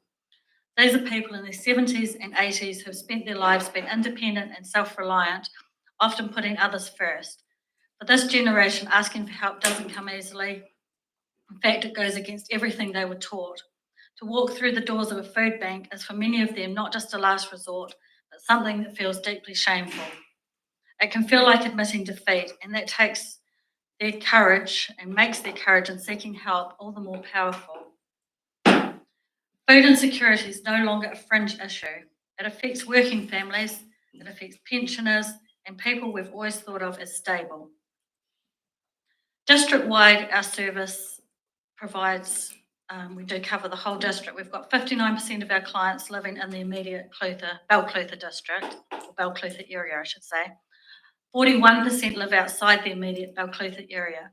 These are people in their 70s and 80s who have spent their lives being independent and self-reliant, often putting others first. For this generation, asking for help doesn't come easily. In fact, it goes against everything they were taught. To walk through the doors of a food bank is for many of them not just a last resort, but something that feels deeply shameful. It can feel like admitting defeat, and that takes their courage and makes their courage in seeking help all the more powerful. Food insecurity is no longer a fringe issue. It affects working families, it affects pensioners, and people we've always thought of as stable. District-wide, our service provides, we do cover the whole district. We've got 59% of our clients living in the immediate Balclutha district, or Balclutha area, I should say. 41% live outside the immediate Balclutha area.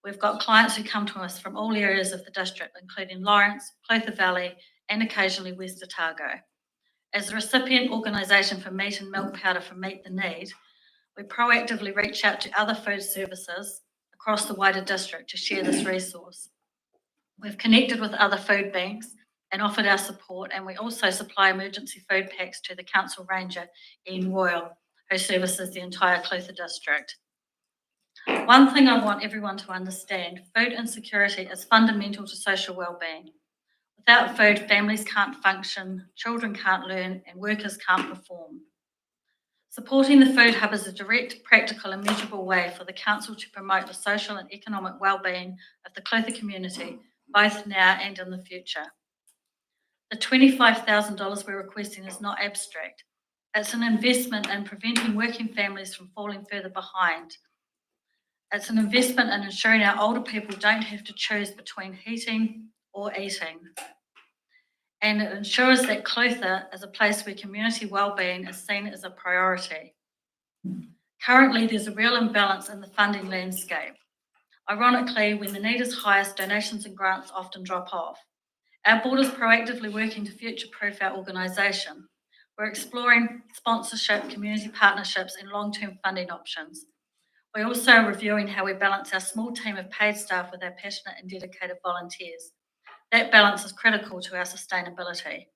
We've got clients who come to us from all areas of the district, including Lawrence, Clutha Valley, and occasionally West Otago. As a recipient organisation for meat and milk powder from Meet the Need, we proactively reach out to other food services across the wider district to share this resource. We've connected with other food banks and offered our support, and we also supply emergency food packs to the council ranger, Ian Royal, who services the entire Clutha district. One thing I want everyone to understand, food insecurity is fundamental to social wellbeing. Without food, families can't function, children can't learn, and workers can't perform. Supporting the Food Hub is a direct, practical and measurable way for the council to promote the social and economic wellbeing of the Clutha community, both now and in the future. The $25,000 we're requesting is not abstract. It's an investment in preventing working families from falling further behind. It's an investment in ensuring our older people don't have to choose between heating or eating. And it ensures that Clutha is a place where community wellbeing is seen as a priority. Currently, there's a real imbalance in the funding landscape. Ironically, when the need is highest, donations and grants often drop off. Our board is proactively working to future-proof our organisation. We're exploring sponsorship, community partnerships and long-term funding options. We're also reviewing how we balance our small team of paid staff with our passionate and dedicated volunteers. That balance is critical to our sustainability.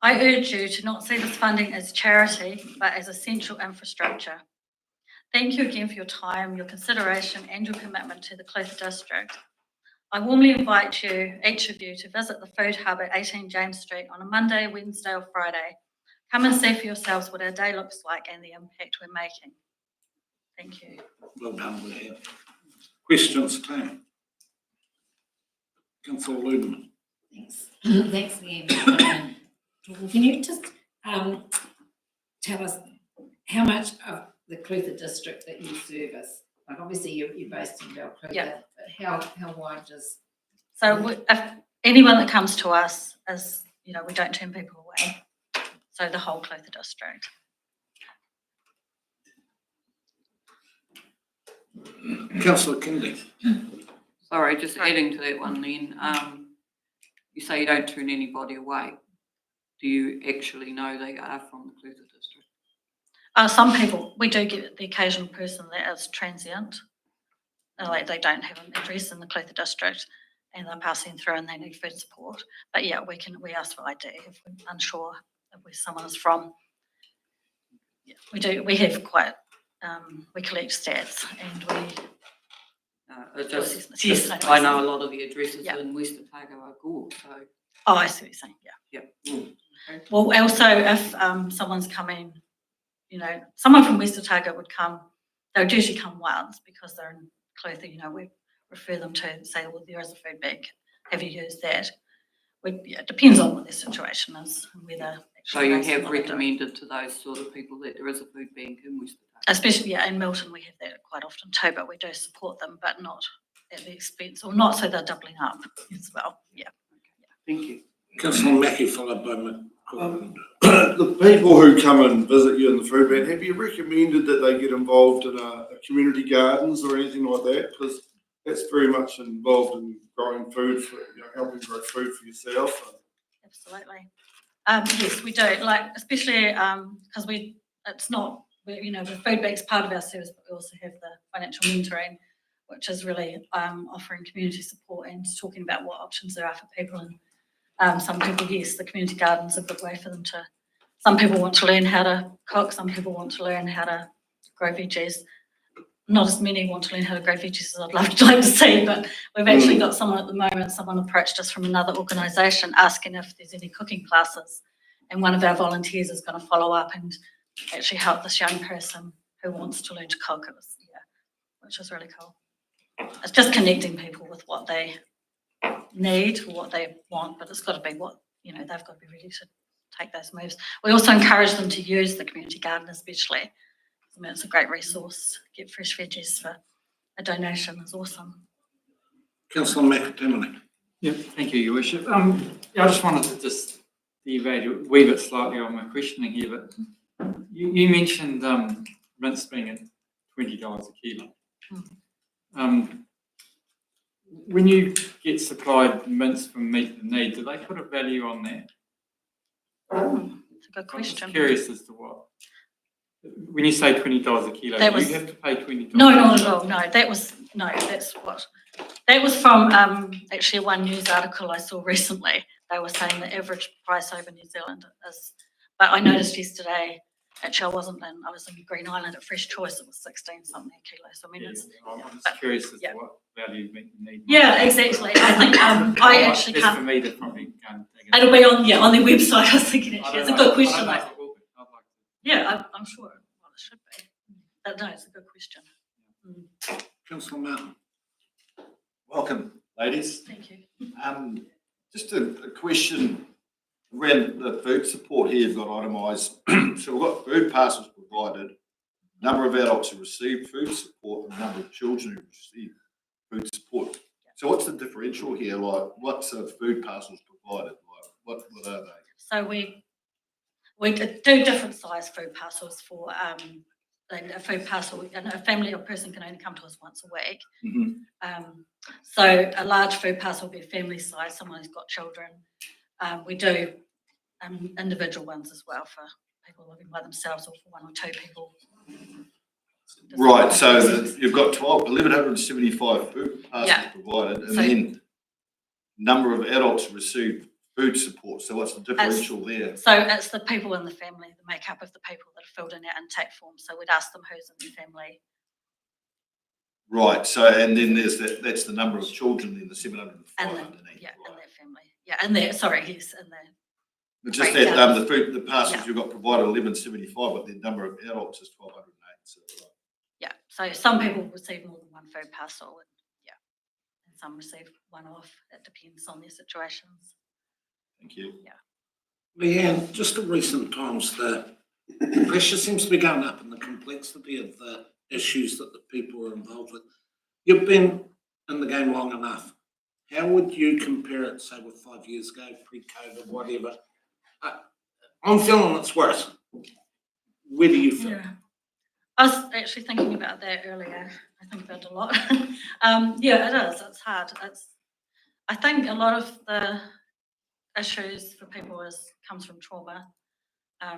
I urge you to not see this funding as charity, but as essential infrastructure. Thank you again for your time, your consideration and your commitment to the Clutha District. I warmly invite you, each of you, to visit the Food Hub at 18 James Street on a Monday, Wednesday or Friday. Come and see for yourselves what our day looks like and the impact we're making. Thank you. Well done, Leah. Questions, Tam? Councillor Ludeman. Thanks. Thanks again. Can you just tell us how much of the Clutha district that you service? Like obviously you're based in Clutha, Yep. but how wide does? So if anyone that comes to us is, we don't turn people away. So the whole Clutha district. Councillor Kinley. Sorry, just adding to that one then. You say you don't turn anybody away. Do you actually know they are from the Clutha district? Some people, we do get the occasional person that is transient. Like they don't have an address in the Clutha district and they're passing through and they need food support. But yeah, we ask for ID if we're unsure of where someone is from. Yeah, we have quite, we collect stats and we... I know a lot of the addresses in West Otago are Gore, so... Oh, I see what you're saying, yeah. Okay. Well, also if someone's coming, someone from West Otago would come, they would usually come once because they're in Clutha, we refer them to say, well, there is a food bank, have you used that? It depends on what their situation is and whether... So you have recommended to those sort of people that there is a food bank in West Otago? Especially, in Milton we have that quite often too, but we do support them, but not at the expense, or not so they're doubling up as well, yeah. Thank you. Councillor Mackie, followed by McCall. The people who come and visit you in the food bank, have you recommended that they get involved in a community gardens or anything like that? Because that's very much involved in growing food, for, helping grow food for yourself. Absolutely. Yes, we do. Especially because it's not, the food bank's part of our service, but we also have the financial mentoring, which is really offering community support and talking about what options there are for people. And some people, yes, the community garden's a good way for them to. Some people want to learn how to cook. Some people want to learn how to grow veggies. Not as many want to learn how to grow veggies as I'd like to see, but we've actually got someone at the moment, someone approached us from another organisation asking if there's any cooking classes. And one of our volunteers is going to follow up and actually help this young person who wants to learn to cook. Which is really cool. It's just connecting people with what they need or what they want, but it's got to be what, they've got to be ready to take those moves. We also encourage them to use the community garden especially. It's a great resource. Get fresh veggies for a donation is awesome. Councillor McAtimony. Yeah, thank you, Your Worship. I just wanted to just deviate a wee bit slightly on my questioning here, but you mentioned mince being at $20 a kilo. When you get supplied mince from Meet the Need, do they put a value on that? That's a good question. I'm curious as to what. When you say $20 a kilo, do you have to pay $20? No, not at all. No, that was from actually one news article I saw recently. They were saying the average price over New Zealand is, but I noticed yesterday, actually I was in Green Island at Fresh Choice, it was 16 something a kilo. So I mean, I'm just curious as to what value you need. Yeah, exactly. I think I actually can't. For me to probably go and take it. It'll be on their website. I was thinking actually, it's a good question. Yeah, I'm sure it should be. But no, it's a good question. Councillor Martin. Welcome, ladies. Thank you. Just a question Around the food support here, you've got itemised, so we've got food parcels provided, number of adults who receive food support, and number of children who receive food support. So what's the differential here? Like, what's the food parcels provided? Like, what are they? So we do different size food parcels for, and a food parcel, and a family or person can only come to us once a week. So a large food parcel will be family size, someone who's got children. We do individual ones as well for people living by themselves or for 1 or 2 people. Right, so you've got 1,175 food parcels provided, and then number of adults receive food support. So what's the differential there? So it's the people in the family, the makeup of the people that have filled in our intake form. So we'd ask them who's in the family. Right, so and then there's that's the number of children in the 705 underneath. Yeah, in their family. Yeah, and there, sorry, yes, in there. But just that the parcels you've got provided 1,175, but the number of adults is 1,208. So, yeah, so some people receive more than one food parcel, and and some receive one off. It depends on their situations. Thank you. Yeah. Leanne, just in recent times, the pressure seems to be going up and the complexity of the issues that the people are involved with. You've been in the game long enough. How would you compare it, say, with 5 years ago, pre-COVID, whatever? I'm feeling it's worse. Where do you feel? Yeah. I was actually thinking about that earlier. I think about it a lot. Yeah, it is. It's hard. I think a lot of the issues for people comes from trauma,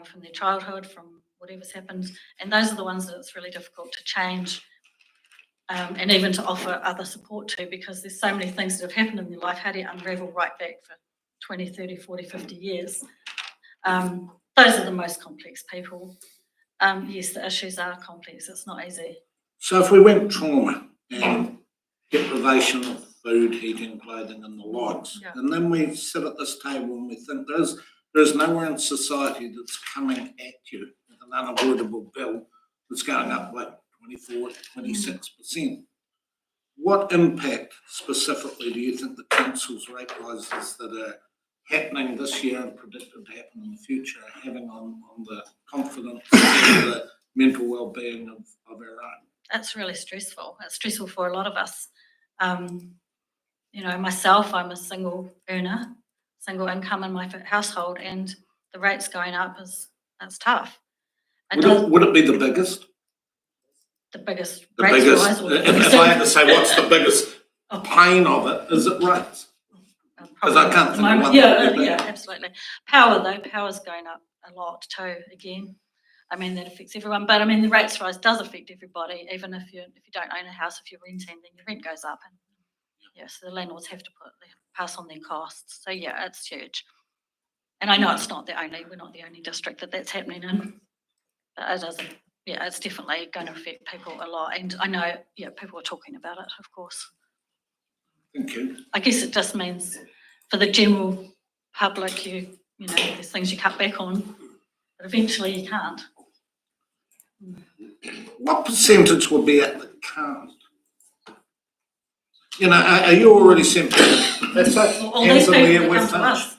from their childhood, from whatever's happened, and those are the ones that it's really difficult to change, and even to offer other support to, because there's so many things that have happened in their life. How do you unravel right back for 20, 30, 40, 50 years? Those are the most complex people. Yes, the issues are complex. It's not easy. So if we went trauma and deprivation of food, heating, clothing and the likes, and then we sit at this table and we think there's nowhere in society that's coming at you with an unavoidable bill that's going up like 24 to 26%. What impact specifically do you think the council's rate rises that are happening this year and predicted to happen in the future are having on the confidence and the mental well-being of our own? That's really stressful. It's stressful for a lot of us. Myself, I'm a single earner, single income in my household, and the rates going up that's tough. Would it be the biggest? The biggest The rates biggest, rise? if I had to say what's the biggest pain of it, is it rates? Because I can't think of one. Yeah, absolutely. Power's going up a lot too, again. I mean, that affects everyone, but I mean, the rates rise does affect everybody, even if you don't own a house, if you're renting, then your rent goes up. And so the landlords have to pass on their costs. So yeah, it's huge. And I know we're not the only district that's happening in, but it doesn't. Yeah, it's definitely going to affect people a lot. And I know, people are talking about it, of course. Thank you. I guess it just means for the general public, there's things you cut back on, but eventually you can't. What percentage would be at the can't? Are you already seeing that's all these people that come to us,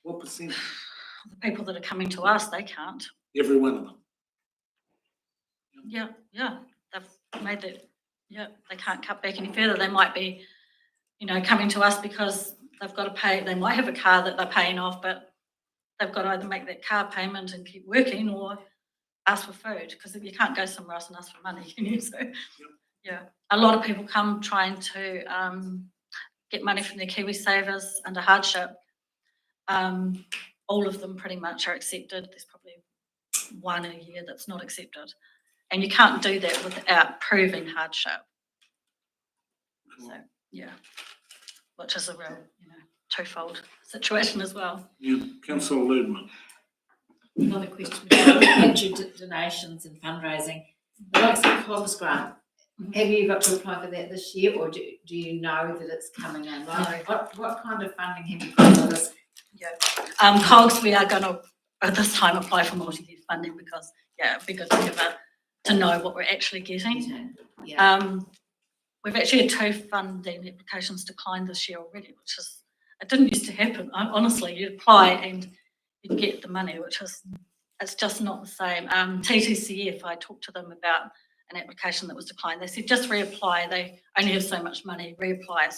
What percentage? The people that are coming to us, they can't. Every one of them. Yeah, they've made that. Yeah, they can't cut back any further. They might be, coming to us because they've got to pay. They might have a car that they're paying off, but they've got to either make that car payment and keep working, or ask for food, because you can't go somewhere else and ask for money, can you? So, a lot of people come trying to get money from their KiwiSavers under hardship. All of them pretty much are accepted. There's probably one a year that's not accepted. And you can't do that without proving hardship. So, which is a real, twofold situation as well. Councillor Ludman. Another question. With donations and fundraising, the likes of COGS grant, have you got to apply for that this year, or do you know that it's coming in? What kind of funding have you got for this? COGS, we are going to at this time apply for multi-year funding, because it'd be good to know what we're actually getting. We've actually had 2 funding applications declined this year already, which is it didn't used to happen. Honestly, you'd apply and you'd get the money, it's just not the same. TTCF, I talked to them about an application that was declined. They said just reapply. They only have so much money. Reapply.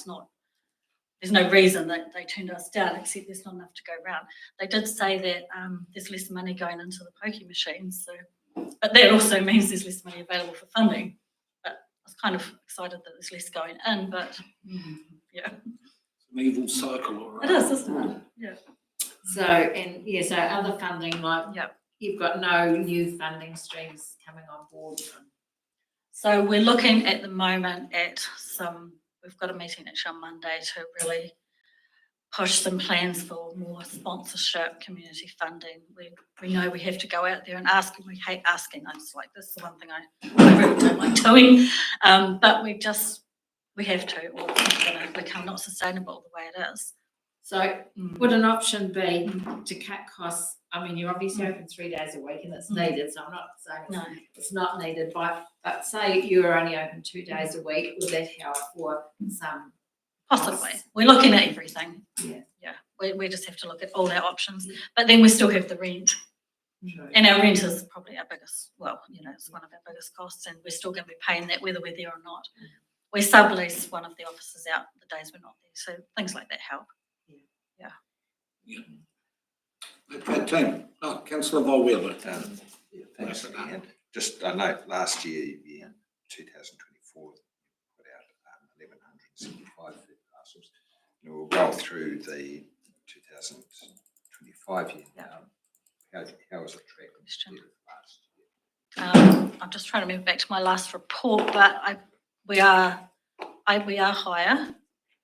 There's no reason that they turned us down, except there's not enough to go around. They did say that there's less money going into the pokie machines, but that also means there's less money available for funding. But I was kind of excited that there's less going in, but yeah. It's an evil cycle, all right. It is, isn't it? Yeah. So other funding, like you've got no new funding streams coming on board. So we're looking at the moment at we've got a meeting actually on Monday to really push some plans for more sponsorship, community funding. We know we have to go out there and ask, and we hate asking. I just like, this is the one thing I really don't like doing. But we have to, or it's going to become not sustainable the way it is. So would an option be to cut costs? I mean, you're obviously open 3 days a week and it's needed, so I'm not saying it's not needed, but say you were only open 2 days a week, would that help for some? Possibly. We're looking at everything. Yeah. We just have to look at all our options, but then we still have the rent. And our rent is probably our biggest, it's one of our biggest costs, and we're still going to be paying that whether we're there or not. We sublease one of the offices out the days we're not there, so things like that help. Okay, team. Councillor Volwheeler. Thanks, Ian. Just, I know last year, in 2024, put out 1,175 food parcels. And we'll roll through the 2025 year now. How was it tracking last year? I'm just trying to move back to my last report, but we are higher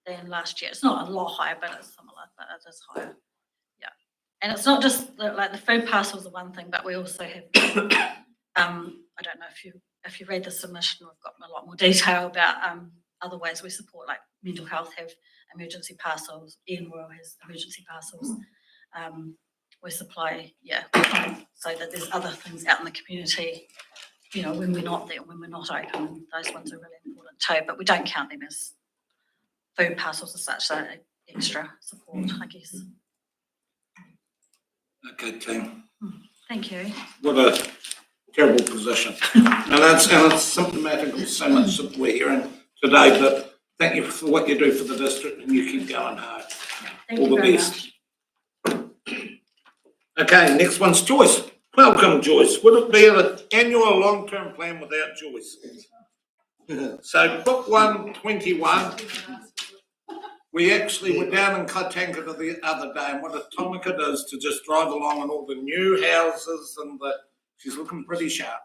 than last year. It's not a lot higher, but it's similar, but it is higher. Yeah. And it's not just the food parcels are one thing, but we also have, I don't know if you read the submission, we've got a lot more detail about other ways we support, like mental health have emergency parcels, Ian Royal has emergency parcels. We supply, so that there's other things out in the community, when we're not there, when we're not open, those ones are really important too, but we don't count them as food parcels as such, so extra support, I guess. Okay, team. Thank you. What a terrible position. and it's symptomatic of so much that we're hearing today, but thank you for what you do for the district, and you keep going hard. All the best. Okay, next one's Joyce. Welcome, Joyce. Would it be an annual long-term plan without Joyce? So book 121, we actually were down in Kaitangata the other day, and what a tonic it is to just drive along and all the new houses, and she's looking pretty sharp.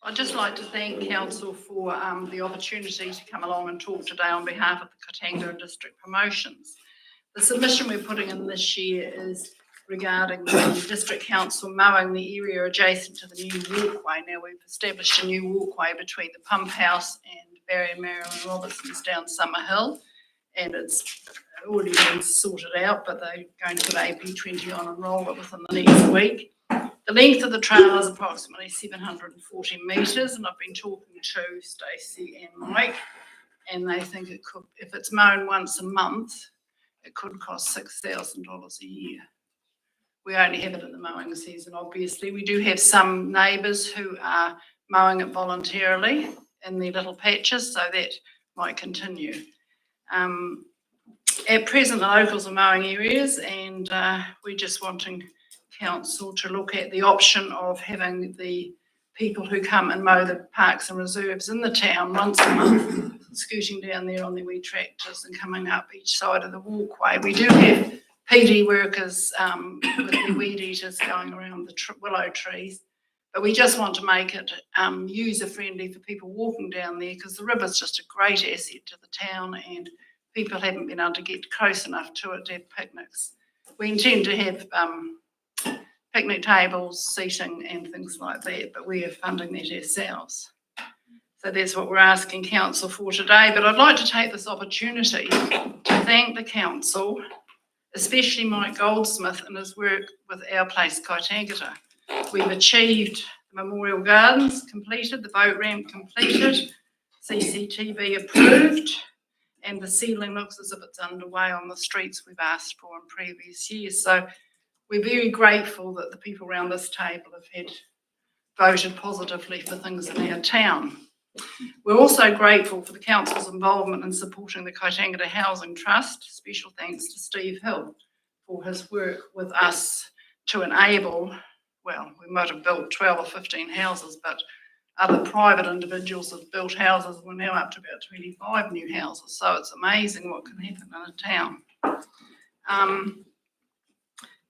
I'd just like to thank Council for the opportunity to come along and talk today on behalf of the Kaitangata District Promotions. The submission we're putting in this year is regarding the District Council mowing the area adjacent to the new walkway. Now, we've established a new walkway between the pump house and Barry, Merrill and Robertson's down Summer Hill, and it's already been sorted out, but they're going to put AP20 on and roll it within the next week. The length of the trail is approximately 740 metres, and I've been talking to Stacey and Mike, and they think it could, if it's mown once a month, it could cost $6,000 a year. We only have it in the mowing season, obviously. We do have some neighbours who are mowing it voluntarily in their little patches, so that might continue. At present, the locals are mowing areas, and we're just wanting Council to look at the option of having the people who come and mow the parks and reserves in the town once a month, scooting down there on their wee tractors and coming up each side of the walkway. We do have PD workers with their weed eaters going around the willow trees, but we just want to make it user-friendly for people walking down there, because the river's just a great asset to the town, and people haven't been able to get close enough to it to have picnics. We intend to have picnic tables, seating and things like that, but we are funding that ourselves. So that's what we're asking Council for today. But I'd like to take this opportunity to thank the Council, especially Mike Goldsmith and his work with Our Place Kaitangata. We've achieved the Memorial Gardens completed, the boat ramp completed, CCTV approved, and the ceiling looks as if it's underway on the streets we've asked for in previous years. So we're very grateful that the people around this table have voted positively for things in our town. We're also grateful for the council's involvement in supporting the Kaitangata Housing Trust. Special thanks to Steve Hill for his work with us to enable, well, we might have built 12 or 15 houses, but other private individuals have built houses. We're now up to about 25 new houses. So it's amazing what can happen in a town.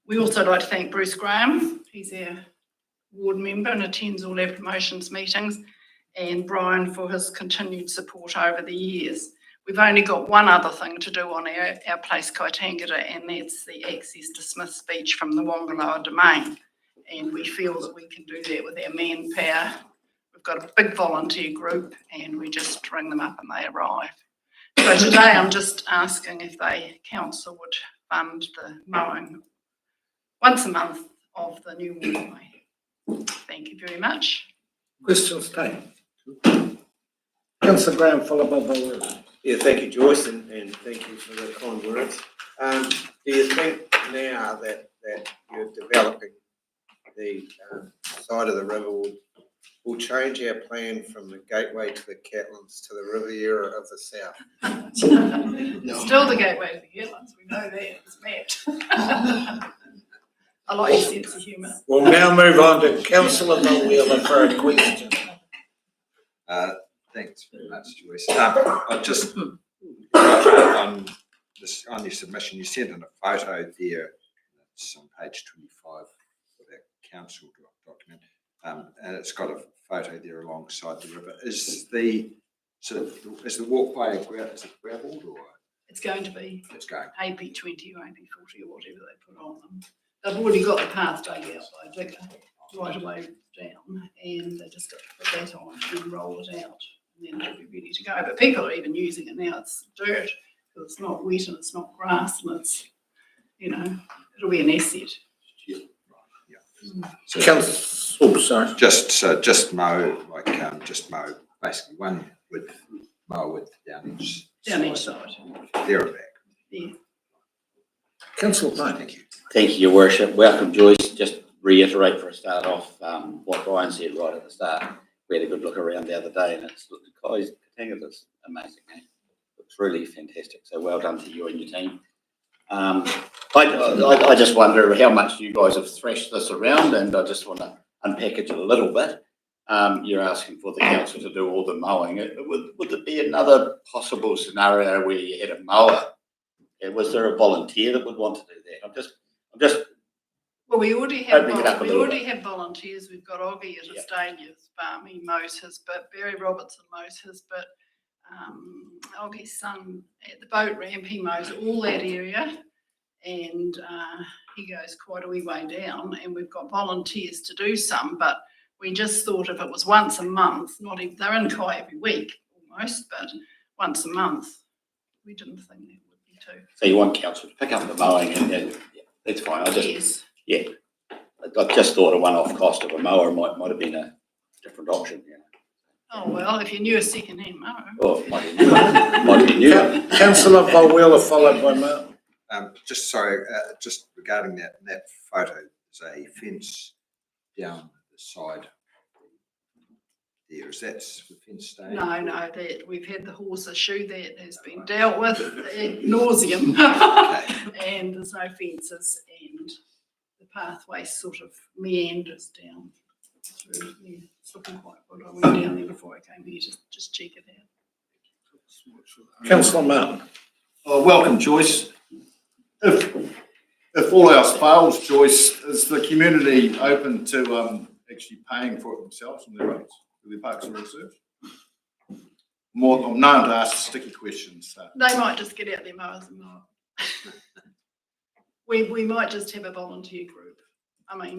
We also like to thank Bruce Graham. He's our ward member and attends all our promotions meetings, and Brian for his continued support over the years. We've only got one other thing to do on our place Kaitangata, and that's the access to Smith's Beach from the Wongaloa Domain. And we feel that we can do that with our manpower. We've got a big volunteer group and we just ring them up and they arrive. So today I'm just asking if council would fund the mowing once a month of the new walkway. Thank you very much. Questions taken? Councillor Graham, followed by Bill. Yeah, thank you, Joyce, and thank you for the kind words. Do you think now that you're developing the side of the river will change our plan from the gateway to the Catlins to the Riviera of the South? Still the gateway to the Catlins, we know that, it's met. I like your sense of humour. We'll now move on to Councillor Wheeler for a question. Thanks very much, Joyce. I just on your submission, you sent in a photo there. It's on page 25 of that council document, and it's got a photo there alongside the river. Is the walkway gravelled or? It's going to be. It's going. AP20 or AP40 or whatever they put on them. They've already got the path dug out by digger right away down, and they just got to put that on and roll it out, and then they'll be ready to go. But people are even using it now. It's dirt because it's not wet and it's not grass, and it's, it'll be an asset. So sorry. Just mow basically one mow width down each side. There and back. Yeah. Councillor Payne. Thank you. Thank you, Your Worship. Welcome, Joyce. Just reiterate for a start off what Brian said right at the start. We had a good look around the other day, and it's Katangata's amazing. Eh? It's really fantastic. So well done to you and your team. I just wonder how much you guys have thrashed this around, and I just want to unpack it a little bit. You're asking for the council to do all the mowing. Would there be another possible scenario where you had a mower? Was there a volunteer that would want to do that? I'm just. Well, we already have volunteers. We've got Oggy at Estalia's farm. He mows his bit. Barry Robertson mows his bit. Oggy's son at the boat ramp, he mows all that area, and he goes quite a wee way down. And we've got volunteers to do some, but we just thought if it was once a month, they're in Kai every week almost, but once a month, we didn't think that would be too. So you want council to pick up the mowing, and that's fine. I just thought a one-off cost of a mower might have been a different option. Oh, well, if you knew a second-hand mower. Oh, might be new. Councillor Wheeler, followed by Mark. Just regarding that photo, there's a fence down the side there. Is that the fence staying? No, that we've had the horse issue that has been dealt with ad nauseum. And there's no fences, and the pathway sort of meanders down through. Yeah, it's looking quite good. I went down there before I came here to just check it out. Councillor Martin. Welcome, Joyce. If all else fails, Joyce, is the community open to actually paying for it themselves on their roads, for their parks and reserves? I'm known to ask sticky questions. So. They might just get out their mowers and mow. We might just have a volunteer group.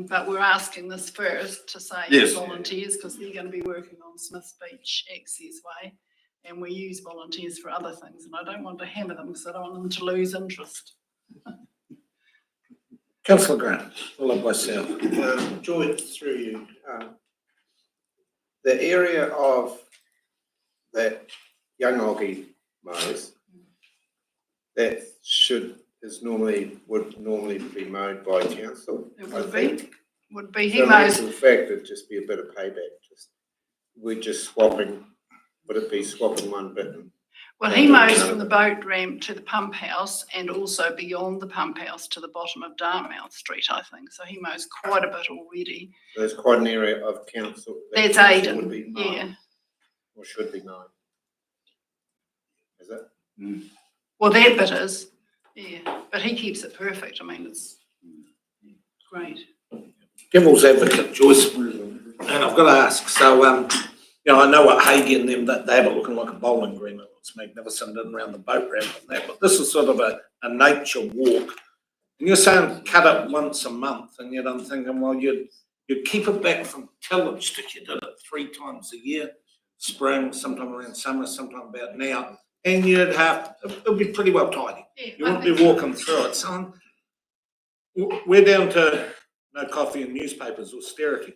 But we're asking this first to say volunteers, because they're going to be working on Smith's Beach Access Way, and we use volunteers for other things, and I don't want to hammer them because I don't want them to lose interest. Councillor Grant, followed by Sal. Joyce, through you, the area of that young Oggie mows, that would normally be mowed by council. It I would think. be, would be, he So in mows, actual fact, it'd just be a bit of payback. We're just swapping, would it be swapping one bit? well, he mows from the boat ramp to the pump house and also beyond the pump house to the bottom of Dartmouth Street, I think. So he mows quite a bit already. So there's quite an area of council. that That's council Aiden, would be mowed, yeah. Or should be mowed. Is it? Well, that bit is, yeah, but he keeps it perfect. I mean, it's great. Devil's advocate, Joyce, and I've got to ask, so, I know what Hagee and them, that they have it looking like a bowling green, it looks magnificent and around the boat ramp and that, but this is sort of a nature walk. And you're saying cut it once a month, and yet I'm thinking, well, you'd keep it back from tillage if you did it 3 times a year, spring, sometime around summer, sometime about now, and it'll be pretty well tidy. Yeah, You won't be walking through it. So we're down to no coffee and newspapers, austerity.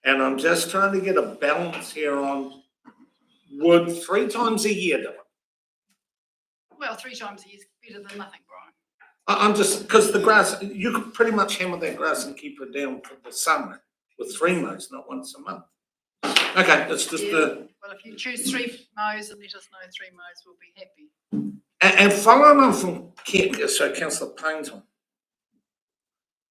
And I'm just trying to get a balance here on, would 3 times a year do it? Well, 3 times a year is better than nothing, Brian. I'm just, because the grass, you could pretty much hammer that grass and keep it down for the summer with 3 mows, not once a month. Okay, that's just Well, if you choose 3 mows and let us know 3 mows, we'll be happy. And following on from Councillor Payne's,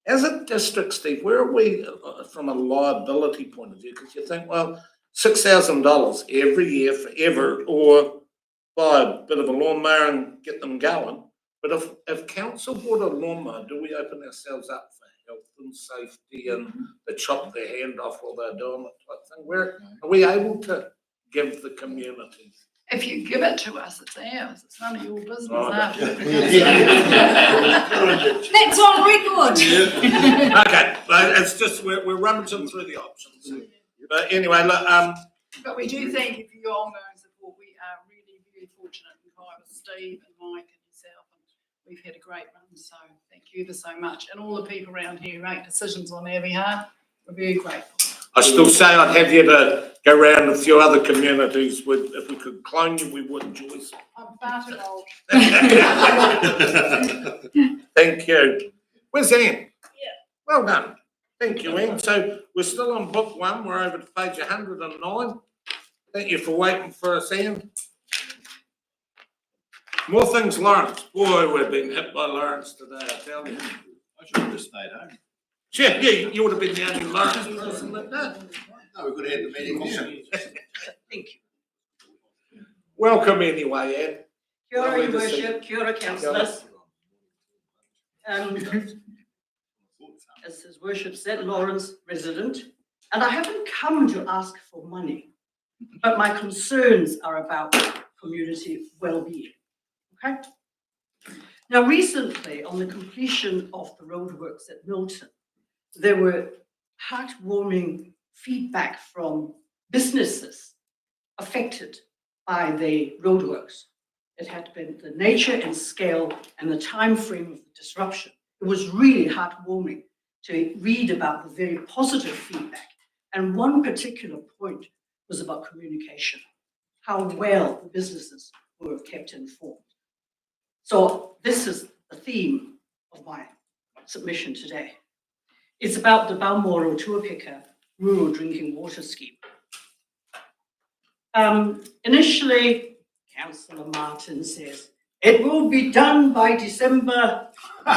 as a district, Steve, where are we from a liability point of view? Because you think, well, $6,000 every year forever, or buy a bit of a lawnmower and get them going. But if council bought a lawnmower, do we open ourselves up for health and safety and they chop their hand off while they're doing it type thing? Where are we able to give the community? If you give it to us, it's ours. It's none of your business after. That's on record. Okay, but it's just we're rummaging through the options. But anyway, look, But we do thank you for your ongoing support. We are really very fortunate in Kai with Steve and Mike and yourself, and we've had a great run. So thank you ever so much, and all the people around here who make decisions on our behalf. We're very grateful. I still say I'd have you to go around a few other communities with, if we could clone you, we would, Joyce. I'm far too old. Thank you. Where's Anne? Yeah. Well done. Thank you, Anne. So we're still on book 1. We're over to page 109. Thank you for waiting for us, Anne. More things, Lawrence. Boy, we've been hit by Lawrence today, I tell you. I should have just stayed home. Yeah, you would have been the only Lawrence person that did. No, we could have had the meeting here. Thank you. Welcome anyway, Anne. Kia ora, Lovely Your to see Worship, kia ora, councillors. As His Worship said, Lawrence resident, and I haven't come to ask for money, but my concerns are about community well-being, okay? Now, recently, on the completion of the roadworks at Milton, there were heartwarming feedback from businesses affected by the roadworks. It had been the nature and scale and the time frame of the disruption. It was really heartwarming to read about the very positive feedback. And one particular point was about communication, how well the businesses were kept informed. So this is the theme of my submission today. It's about the Balmoral Tuapeka Rural Drinking Water Scheme. Initially, Councillor Martin says, it will be done by December 24.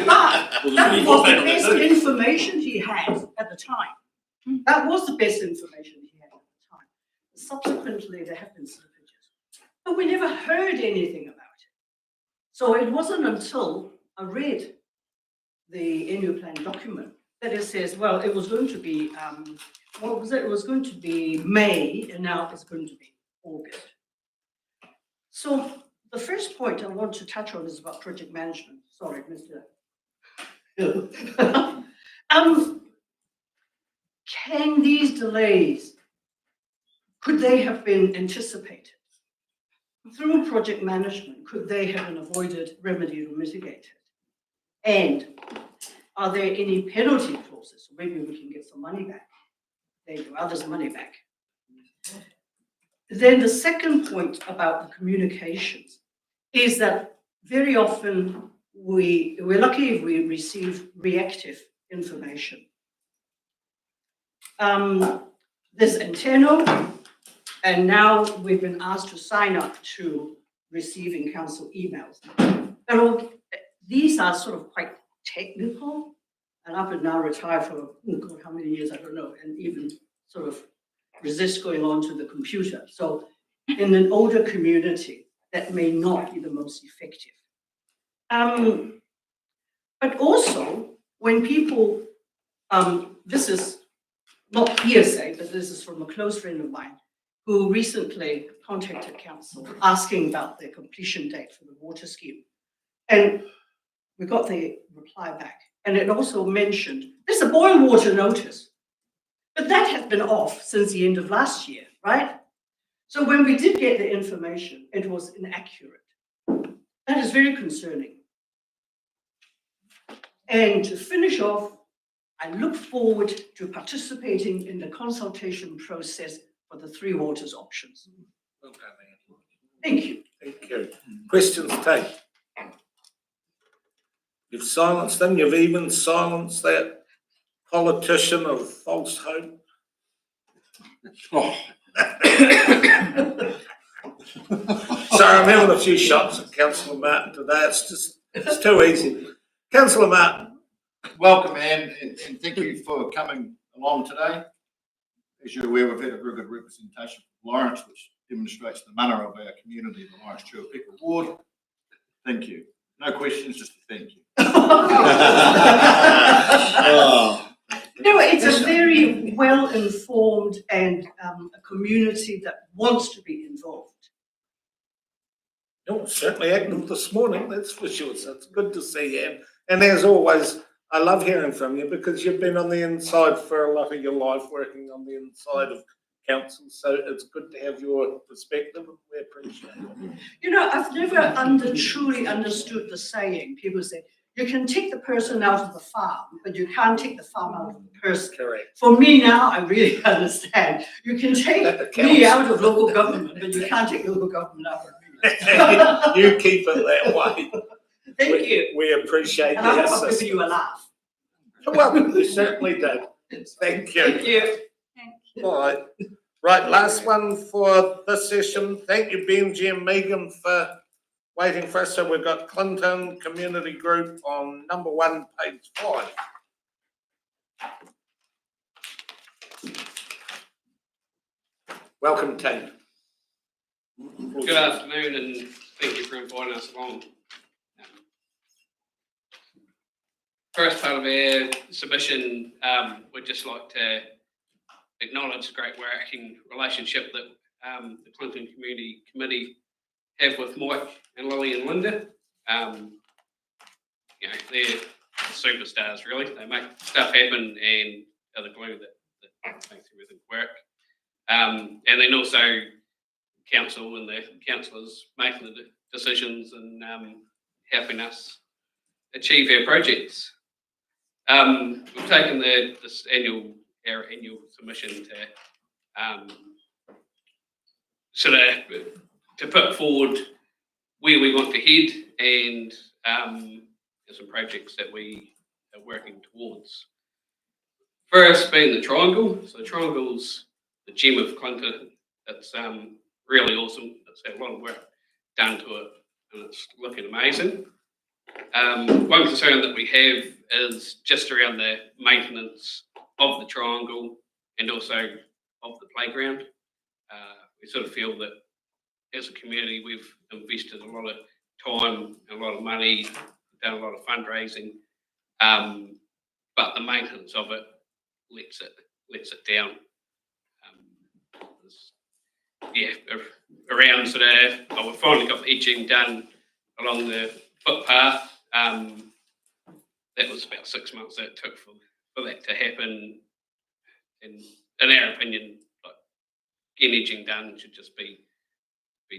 That was the best information he had at the time. That was the best information he had at the time. Subsequently, there have been slippages, but we never heard anything about it. So it wasn't until I read the annual plan document that it says, well, it was going to be, what was it? It was going to be May, and now it's going to be August. So the first point I want to touch on is about project management. Sorry, Mr. Can these delays, could they have been anticipated? Through project management, could they have been avoided, remedied, or mitigated? And are there any penalty clauses? Maybe we can get some money back. They give others money back. Then the second point about the communications is that very often we're lucky if we receive reactive information. There's Anteno, and now we've been asked to sign up to receiving council emails. But these are sort of quite technical, and I've been now retired for God, how many years, I don't know, and even sort of resist going on to the computer. So in an older community, that may not be the most effective. But also, when people, this is not hearsay, but this is from a close friend of mine who recently contacted council asking about their completion date for the water scheme. And we got the reply back. And it also mentioned, there's a boil water notice, but that has been off since the end of last year, right? So when we did get the information, it was inaccurate. That is very concerning. And to finish off, I look forward to participating in the consultation process for the Three Waters options. Well done, Anne. Thank you. Thank you. Questions, Tate? You've silenced them. You've even silenced that politician of false hope. Oh. Sorry, I'm having a few shots at Councillor Martin today. It's too easy. Councillor Martin. Welcome, Anne, and thank you for coming along today. As you're aware, we've had a very good representation from Lawrence, which demonstrates the manner of our community, the Lawrence Chua People Ward. Thank you. No questions, just a thank you. No, it's a very well-informed and a community that wants to be involved. You're certainly active this morning, that's for sure. So it's good to see you. And as always, I love hearing from you because you've been on the inside for a lot of your life, working on the inside of council. So it's good to have your perspective, and we appreciate it. You know, I've never truly understood the saying. People say, you can take the person out of the farm, but you can't take the farm out of the person. Correct. For me now, I really understand. You can take me out of local government, but you can't take local government out of me. You keep it that way. Thank you. We appreciate and I that. hope I've given you a laugh. Well, you certainly did. Thank you. Thank you. All right. Right, last one for this session. Thank you, Benji and Megan, for waiting for us. So we've got Clinton Community Group on number 1, page 5. Welcome, Tate. Good afternoon, and thank you for inviting us along. First part of our submission, we'd just like to acknowledge the great working relationship that the Clinton Community Committee have with Mike and Lily and Linda. You know, they're superstars, really. They make stuff happen and are the glue that makes everything work. And then also council and the councillors making the decisions and helping us achieve our projects. We've taken our annual submission to sort of to put forward where we want to head and some projects that we are working towards. First being the triangle. So the triangle's the gem of Clinton. It's really awesome. It's had a lot of work done to it and it's looking amazing. One concern that we have is just around the maintenance of the triangle and also of the playground. We sort of feel that as a community we've invested a lot of time and a lot of money, done a lot of fundraising, but the maintenance of it lets it down. Around sort of, we've finally got the edging done along the footpath. That was about 6 months that it took for that to happen. And in our opinion, like getting edging done should just be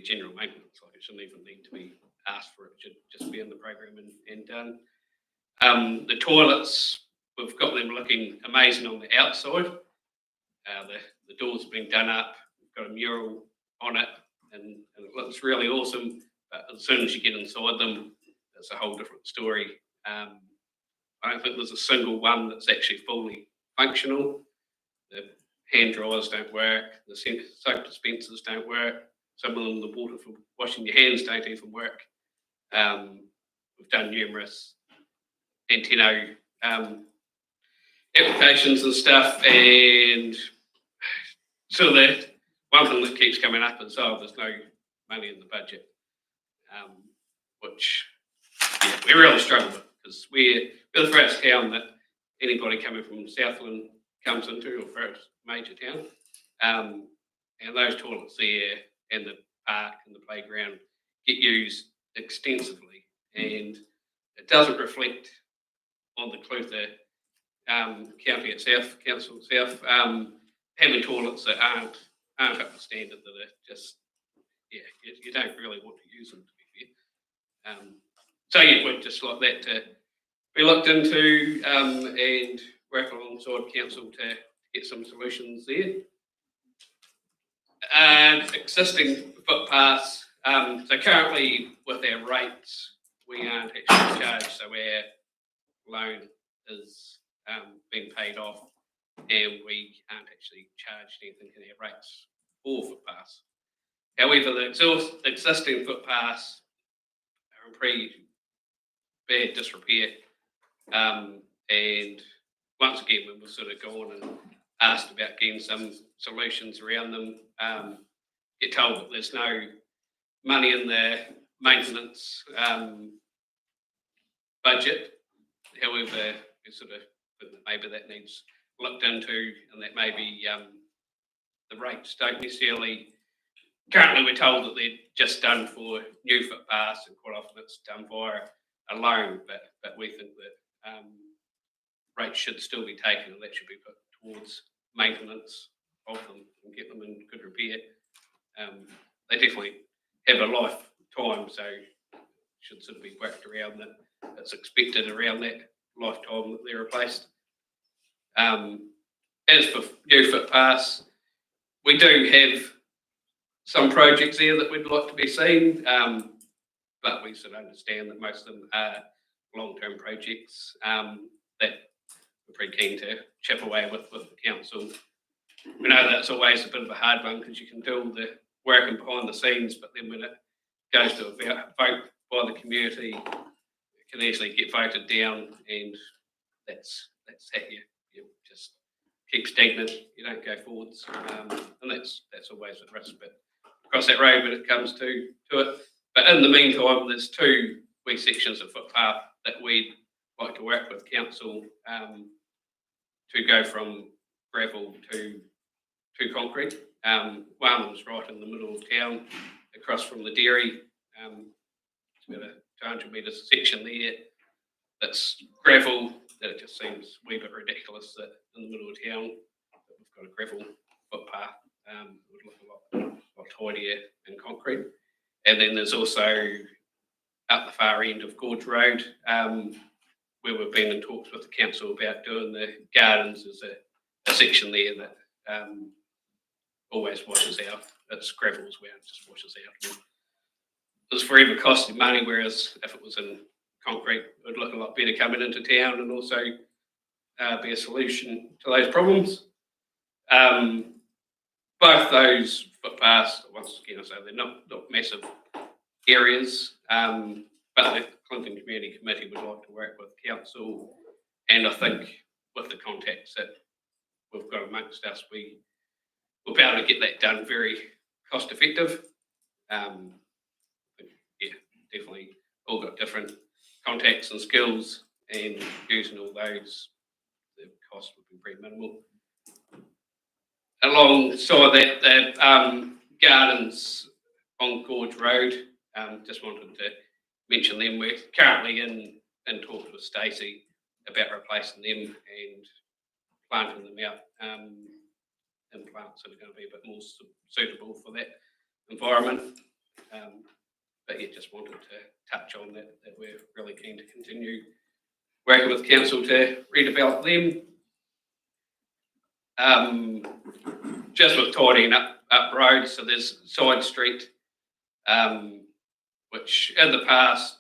general maintenance. Like it shouldn't even need to be asked for. It should just be in the program and done. The toilets, we've got them looking amazing on the outside. The doors being done up. We've got a mural on it, and it looks really awesome. But as soon as you get inside them, it's a whole different story. I don't think there's a single one that's actually fully functional. The hand dryers don't work, the soap dispensers don't work, some of them, the water for washing your hands don't even work. We've done numerous antenna applications and stuff, and so the one thing that keeps coming up is, oh, there's no money in the budget, which we really struggle with, because we're the first town that anybody coming from Southland comes into, or first major town, and those toilets there and the park and the playground get used extensively, and it doesn't reflect on the Clutha county itself, council itself, having toilets that aren't up to standard, that are just, you don't really want to use them, to be fair. So we'd just like that to be looked into, and work alongside council to get some solutions there. Existing footpaths, so currently with our rates, we aren't actually charged, so our loan is being paid off, and we aren't actually charged anything in our rates for footpaths. However, the existing footpaths are in pretty bad disrepair, and once again, when we've sort of gone and asked about getting some solutions around them, get told that there's no money in the maintenance budget. However, we sort of think that maybe that needs looked into, and that maybe the rates don't necessarily. Currently, we're told that they're just done for new footpaths, and quite often it's done via a loan. But we think that rates should still be taken, and that should be put towards maintenance of them and get them in good repair. They definitely have a lifetime, so should sort of be worked around that. It's expected around that lifetime that they're replaced. As for new footpaths, we do have some projects there that we'd like to be seen, but we sort of understand that most of them are long-term projects that we're pretty keen to chip away with the council. We know that's always a bit of a hard one, because you can do all the working behind the scenes, but then when it goes to a vote by the community, it can easily get voted down, and that's how you just keep stagnant. You don't go forwards, and that's always a risk. But across that road when it comes to it. But in the meantime, there's two wee sections of footpath that we'd like to work with council to go from gravel to concrete. One of them's right in the middle of town, across from the dairy. It's about a 200 metre section there that's gravel, that it just seems a wee bit ridiculous that in the middle of town that we've got a gravel footpath. It would look a lot tidier in concrete. And then there's also up the far end of Gorge Road, where we've been in talks with the council about doing the gardens. There's a section there that always washes out. It's gravel as well, it just washes out. It's forever costing money, whereas if it was in concrete, it would look a lot better coming into town, and also be a solution to those problems. Both those footpaths, once again, I say they're not massive areas, but the Clinton Community Committee would like to work with council, and I think with the contacts that we've got amongst us, we'll be able to get that done very cost effective. Definitely all got different contacts and skills, and using all those, the cost would be pretty minimal. Alongside that, the gardens on Gorge Road, just wanted to mention them. We're currently in talks with Stacey about replacing them and planting them out in plants that are going to be a bit more suitable for that environment. But yeah, just wanted to touch on that we're really keen to continue working with council to redevelop them. Just with tidying up up road. So there's side street, which in the past,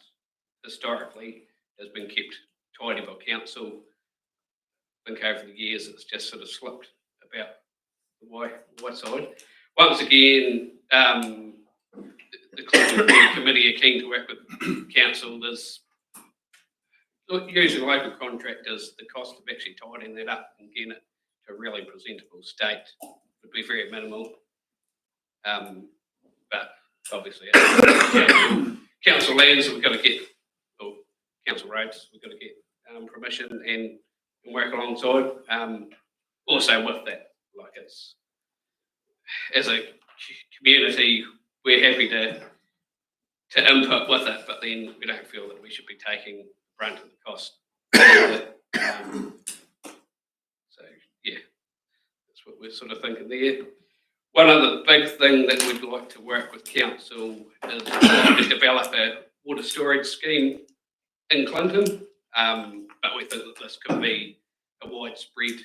historically, has been kept tidy by council. I think over the years it's just sort of slipped about the white side. Once again, the committee are keen to work with council. There's using local contractors, the cost of actually tidying that up and getting it to a really presentable state would be very minimal. But obviously, council lands, we've got to get, or council roads, we've got to get permission and work alongside. Also with that, like it's, as a community, we're happy to input with it, but then we don't feel that we should be taking the brunt of the cost. So yeah, that's what we're sort of thinking there. One other big thing that we'd like to work with council is to develop a water storage scheme in Clinton, but we think that this could be a widespread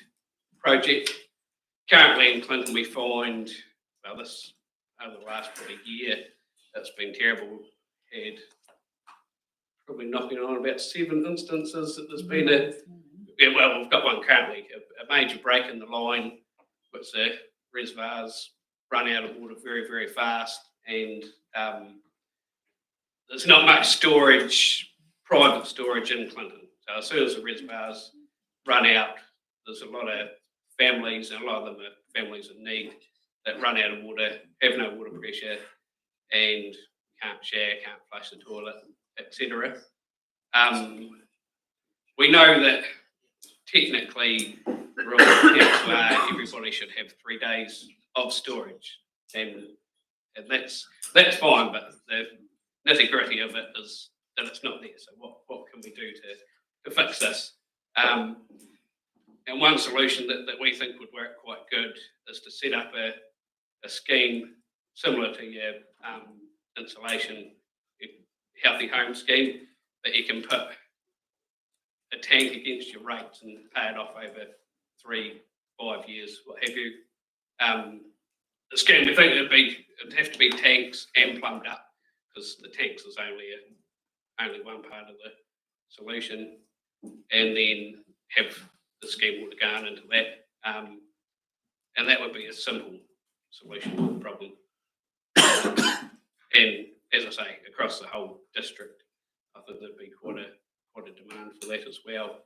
project. Currently in Clinton, we find, well, this over the last probably year, it's been terrible. Had probably knocking on about 7 instances that there's been well, we've got one currently, a major break in the line, which the reservoirs run out of water very, very fast, and there's not much storage, private storage in Clinton. So as soon as the reservoirs run out, there's a lot of families, and a lot of them are families in need, that run out of water, have no water pressure, and can't share, can't flush the toilet, etc. We know that technically, rural council everybody should have 3 days of storage, and that's fine. But the nitty-gritty of it is that it's not there. So what can we do to fix this? And one solution that we think would work quite good is to set up a scheme similar to your insulation healthy home scheme, that you can put a tank against your rates and pay it off over 3-5 years, what have you. The scheme, we think it'd have to be tanks and plumbed up, because the tanks is only one part of the solution, and then have the scheme water going into that. And that would be a simple solution to the problem. And as I say, across the whole district, I think there'd be quite a demand for that as well,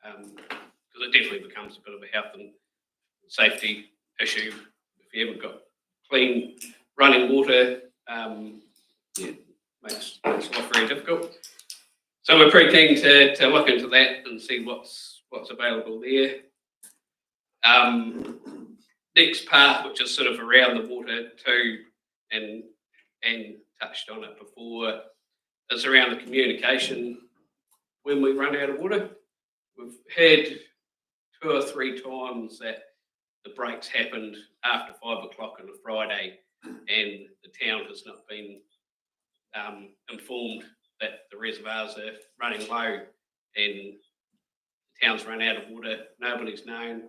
because it definitely becomes a bit of a health and safety issue if you haven't got clean running water. Makes life very difficult. So we're pretty keen to look into that and see what's available there. Next part, which is sort of around the water too, and touched on it before, is around the communication when we run out of water. We've had 2 or 3 times that the breaks happened after 5 o'clock on a Friday, and the town has not been informed that the reservoirs are running low and the town's run out of water. Nobody's known.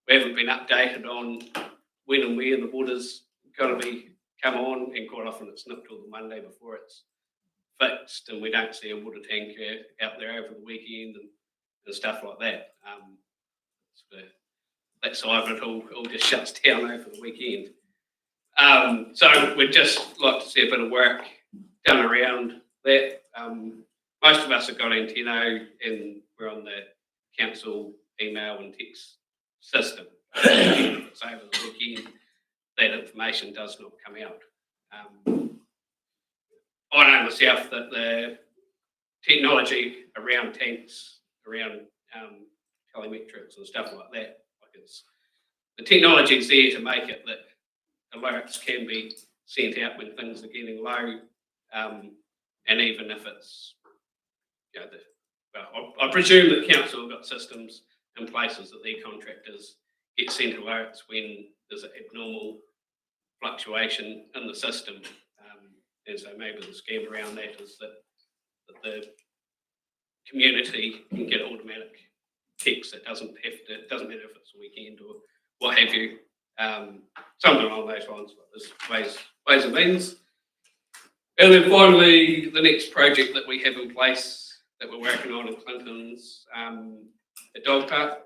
We haven't been updated on when and where the water's got to be come on, and quite often it's not till the Monday before it's fixed, and we don't see a water tanker out there over the weekend and stuff like that. That side of it all just shuts down over the weekend. So we'd just like to see a bit of work done around that. Most of us have got Anteno, and we're on the council email and text system. If it's over the weekend, that information does not come out. I know myself that the technology around tanks, around telemetrics and stuff like that, the technology is there to make it that alerts can be sent out when things are getting low, and even if it's, I presume that council have got systems in places that their contractors get sent alerts when there's an abnormal fluctuation in the system, and so maybe the scheme around that is that the community can get automatic text that doesn't matter if it's a weekend or what have you. something along those lines. But there's ways and means. And then finally, the next project that we have in place that we're working on in Clinton's a dog park.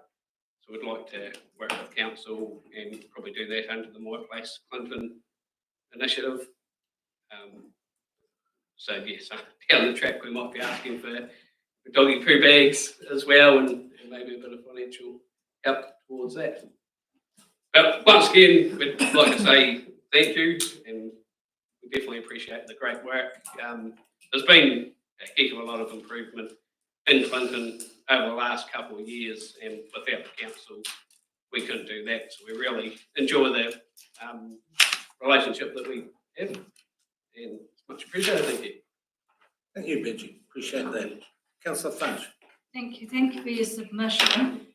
So we'd like to work with council and probably do that under the My Place Clinton initiative. So yes, down the track we might be asking for doggy poo bags as well, and maybe a bit of financial help towards that. But once again, we'd like to say thank you, and we definitely appreciate the great work. There's been a heck of a lot of improvement in Clinton over the last couple of years, and without the council, we couldn't do that. So we really enjoy the relationship that we have, and it's much appreciated. Thank you. Thank you, Benji. Appreciate that. Councillor Finch. Thank you. Thank you for your submission.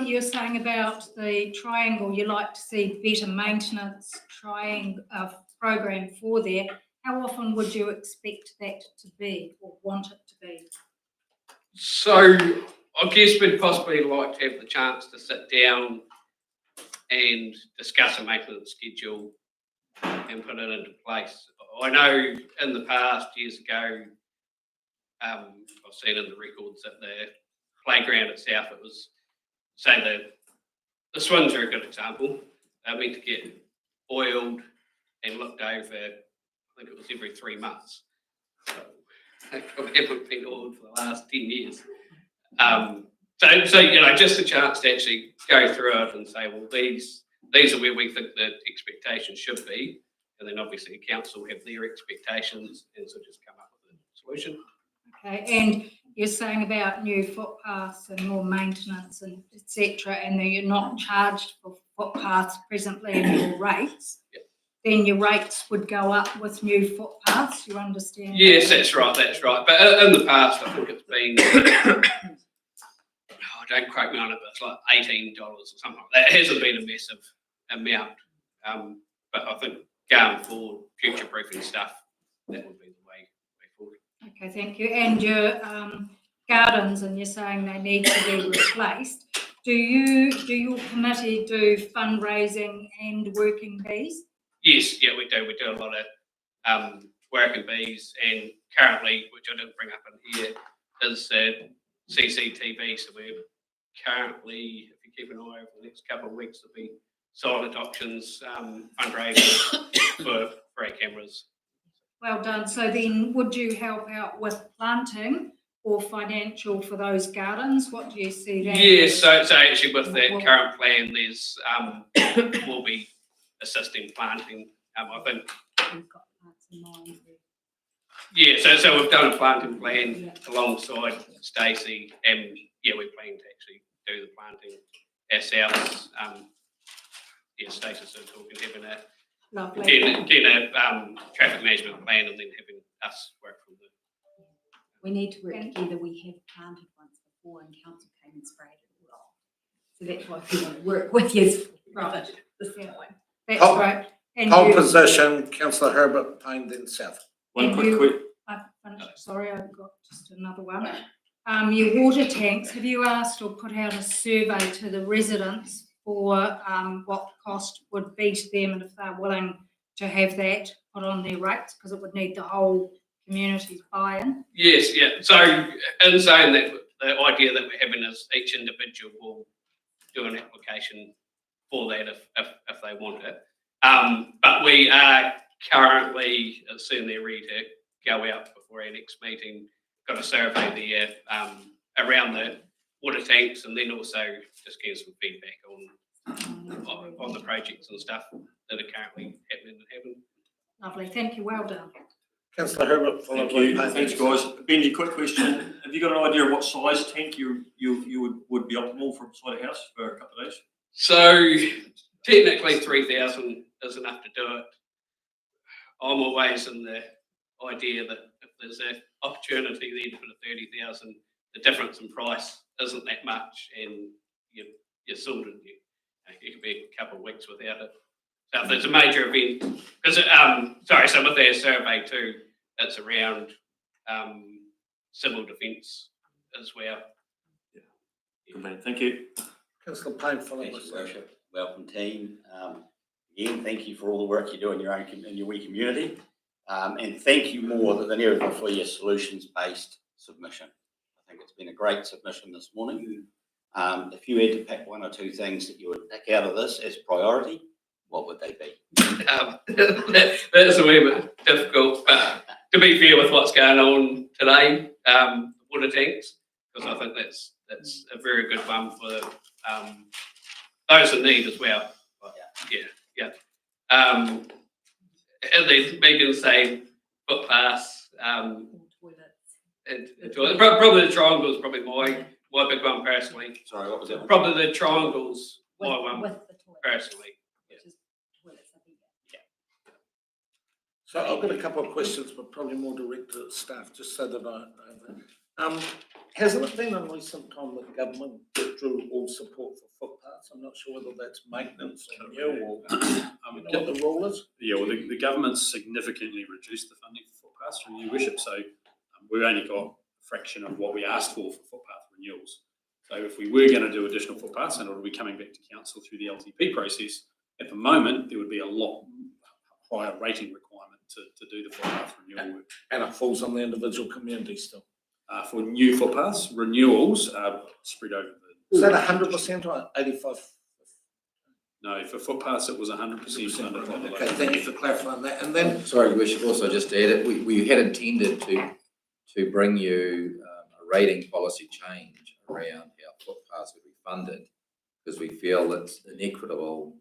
You're saying about the triangle, you like to see better maintenance program for there. How often would you expect that to be or want it to be? So I guess we'd possibly like to have the chance to sit down and discuss a maintenance schedule and put it into place. I know in the past, years ago, I've seen in the records that the playground itself, it was, say the swings are a good example. They're meant to get oiled and looked over, I think it was every 3 months. So they haven't been oiled for the last 10 years. So you know, just a chance to actually go through it and say, well, these are where we think the expectations should be, and then obviously the council have their expectations, and so just come up with a solution. Okay, and you're saying about new footpaths and more maintenance and etc., and that you're not charged for footpaths presently in your rates. Yep. Then your rates would go up with new footpaths. You understand? Yes, that's right. But in the past, I think it's been. Don't quote me on it, but it's like $18 or something like that. It hasn't been a massive amount, but I think going forward, future-proofing stuff, that would be the way forward. Okay, thank you. And your gardens, and you're saying they need to be replaced. Do your committee do fundraising and working bees? Yes, yeah, we do. We do a lot of working bees, and currently, which I didn't bring up in here, is CCTV. So we're currently, if you keep an eye over the next couple of weeks, there'll be silent auctions, fundraising for our cameras. Well done. So then would you help out with planting or financial for those gardens? What do you see there? Yeah, so actually with that current plan, there's we'll be assisting planting. I think. We've got plants in mind. Yeah, so we've done a planting plan alongside Stacey, and yeah, we plan to actually do the planting ourselves. Yeah, Stacey's sort of talking, having a traffic management plan, and then having us work from the. We need to work together. We have planted once before, and council came and sprayed it all off. So that's why we want to work with you. Right, the second one. That's right. And Composition, Councillor Herbert, Pine, then South. One quick. Sorry, I've got just another one. Your water tanks, have you asked or put out a survey to the residents for what cost would be to them, and if they're willing to have that put on their rates, because it would need the whole community's buy-in? Yes, yeah. So in saying that, the idea that we're having is each individual will do an application for that if they want it. But we are currently, as soon as they're ready to go out before our next meeting, got a survey there around the water tanks, and then also just getting some feedback on the projects and stuff that are currently happening. Lovely, thank you, well done. Councillor Herbert, followed by Thanks, guys. Benji, quick question. Have you got an idea of what size tank you would be optimal for inside a house for a couple of days? So technically 3,000 is enough to do it. I'm always in the idea that if there's an opportunity there to put a 30,000, the difference in price isn't that much, and you're sorted. You could be a couple of weeks without it. So if there's a major event, because so with our survey too, it's around civil defence as well. Good man, thank you. Councillor Pine, followed by Thank you, Worship. welcome team. Again, thank you for all the work you do in your own in your wee community, and thank you more than ever for your solutions-based submission. I think it's been a great submission this morning. If you had to pick one or two things that you would pick out of this as priority, what would they be? That's a wee bit difficult, but to be fair with what's going on today, water tanks, because I think that's a very good one for those in need as well. Yeah. And then Megan saying footpaths, and toilets. Probably the triangle is probably my big one personally. Sorry, what was that? Probably the triangle's my one personally. So I've got a couple of questions, but probably more direct to staff, just so that I know. Hasn't it been in recent time that government withdrew all support for footpaths? I'm not sure whether that's maintenance or new or what the rule is. Yeah, well, the government's significantly reduced the funding for footpaths from Your Worship, so we've only got a fraction of what we asked for footpath renewals. So if we were going to do additional footpaths and it would be coming back to council through the LTP process, at the moment there would be a lot higher rating requirement to do the footpath renewal work. And it falls on the individual community still. For new footpaths, renewals are spread over the... Is that 100% or 85%? No, for footpaths it was 100% funded by the Okay, thank you for clarifying that. And then... Sorry, we should also just add it, we had intended to bring you a rating policy change around how footpaths would be funded, because we feel it's inequitable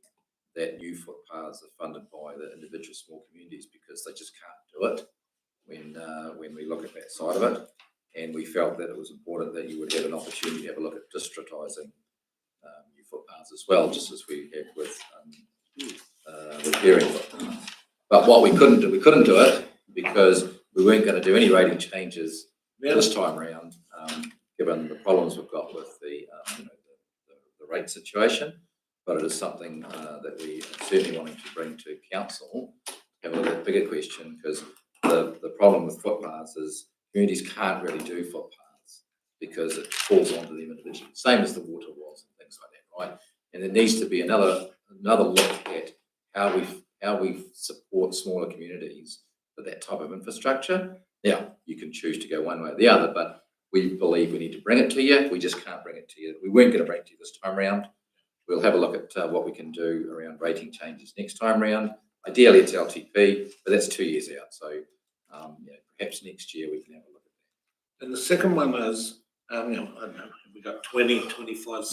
that new footpaths are funded by the individual small communities because they just can't do it when we look at that side of it. And we felt that it was important that you would have an opportunity to have a look at distritising new footpaths as well, just as we have with repairing footpaths. But what we couldn't do it because we weren't going to do any rating changes this time around, given the problems we've got with the rate situation. But it is something that we are certainly wanting to bring to council, have a look at the bigger question, because the problem with footpaths is communities can't really do footpaths because it falls onto them individually, same as the water was and things like that, right? And there needs to be another look at how we support smaller communities with that type of infrastructure. Now, you can choose to go one way or the other, but we believe we need to bring it to you. We just can't bring it to you. We weren't going to bring it to you this time around. We'll have a look at what we can do around rating changes next time round. Ideally, it's LTP, but that's 2 years out. So perhaps next year we can have a look at that. And the second one is, I don't know, we've got 20, 25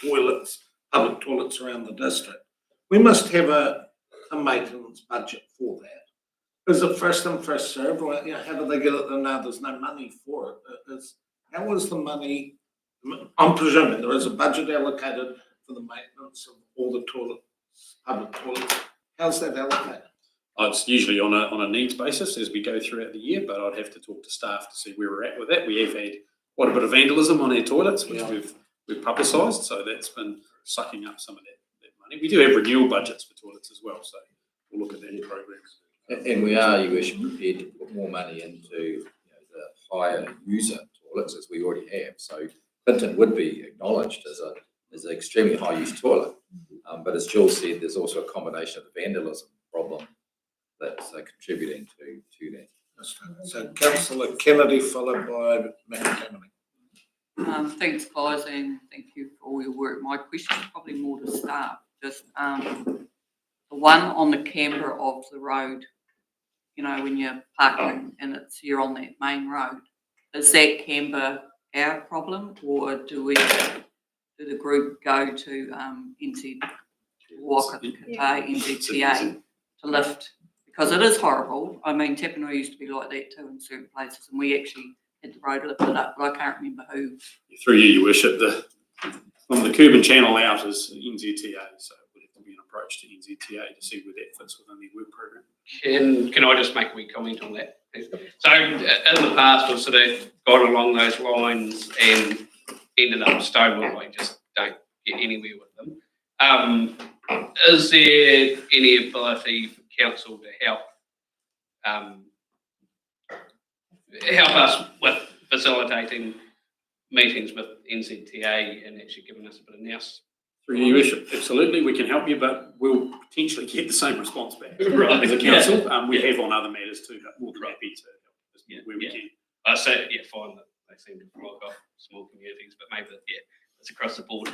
toilets, public toilets around the district. We must have a maintenance budget for that. Is it first in, first served? Or, how do they get it? No, there's no money for it. How is the money? I'm presuming there is a budget allocated for the maintenance of all the toilets, public toilets. How's that allocated? It's usually on a needs basis as we go throughout the year, but I'd have to talk to staff to see where we're at with that. We have had quite a bit of vandalism on our toilets, which we've publicised, so that's been sucking up some of that money. We do have renewal budgets for toilets as well, so we'll look at that in programs. And we are, Your Worship, prepared to put more money into the higher user toilets as we already have. So Clinton would be acknowledged as an extremely high use toilet, but as Jill said, there's also a combination of the vandalism problem that's contributing to that. So Councillor Kennedy, followed by Madam Kennedy. Thanks, guys, and thank you for all your work. My question is probably more to staff. Just the one on the camber of the road, when you're parking and you're on that main road, is that camber our problem, or do the group go to NZTA to lift? Because it is horrible. I mean, Tapanoe used to be like that too in certain places, and we actually had the road lifted up, but I can't remember who. Through you, Your Worship, from the Cuban Channel out is NZTA, so it would have to be an approach to NZTA to see where that fits within their work program. Can I just make a wee comment on that? So in the past, we've sort of gone along those lines and ended up Stonewall. I just don't get anywhere with them. Is there any ability for council to help us with facilitating meetings with NZTA and actually giving us a bit of nous Through your worship, absolutely, we can help you, but we'll potentially get the same response back as a council. We have on other matters too, but more than happy to help where we can. I say, yeah, fine that they seem to block off small communities, but maybe, it's across the board.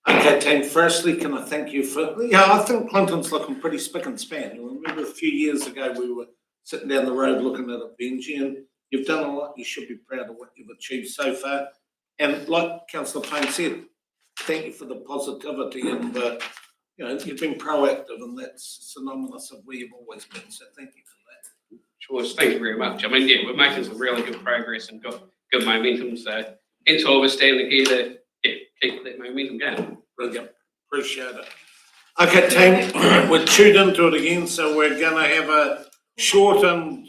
Okay, team, firstly, can I thank you for, I think Clinton's looking pretty spick and span. You remember a few years ago, we were sitting down the road looking at a Benji, and you've done a lot. You should be proud of what you've achieved so far. And like Councillor Payne said, thank you for the positivity and you've been proactive, and that's synonymous of where you've always been. So thank you for that. Sure, thank you very much. I mean, we're making some really good progress and got good momentum. So hence why we're standing here to keep that momentum going. Brilliant. Appreciate it. Okay, team, we're tuned into it again, so we're going to have a shortened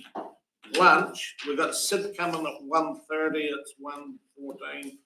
lunch. We've got Sid coming at 1:30. It's 1:14.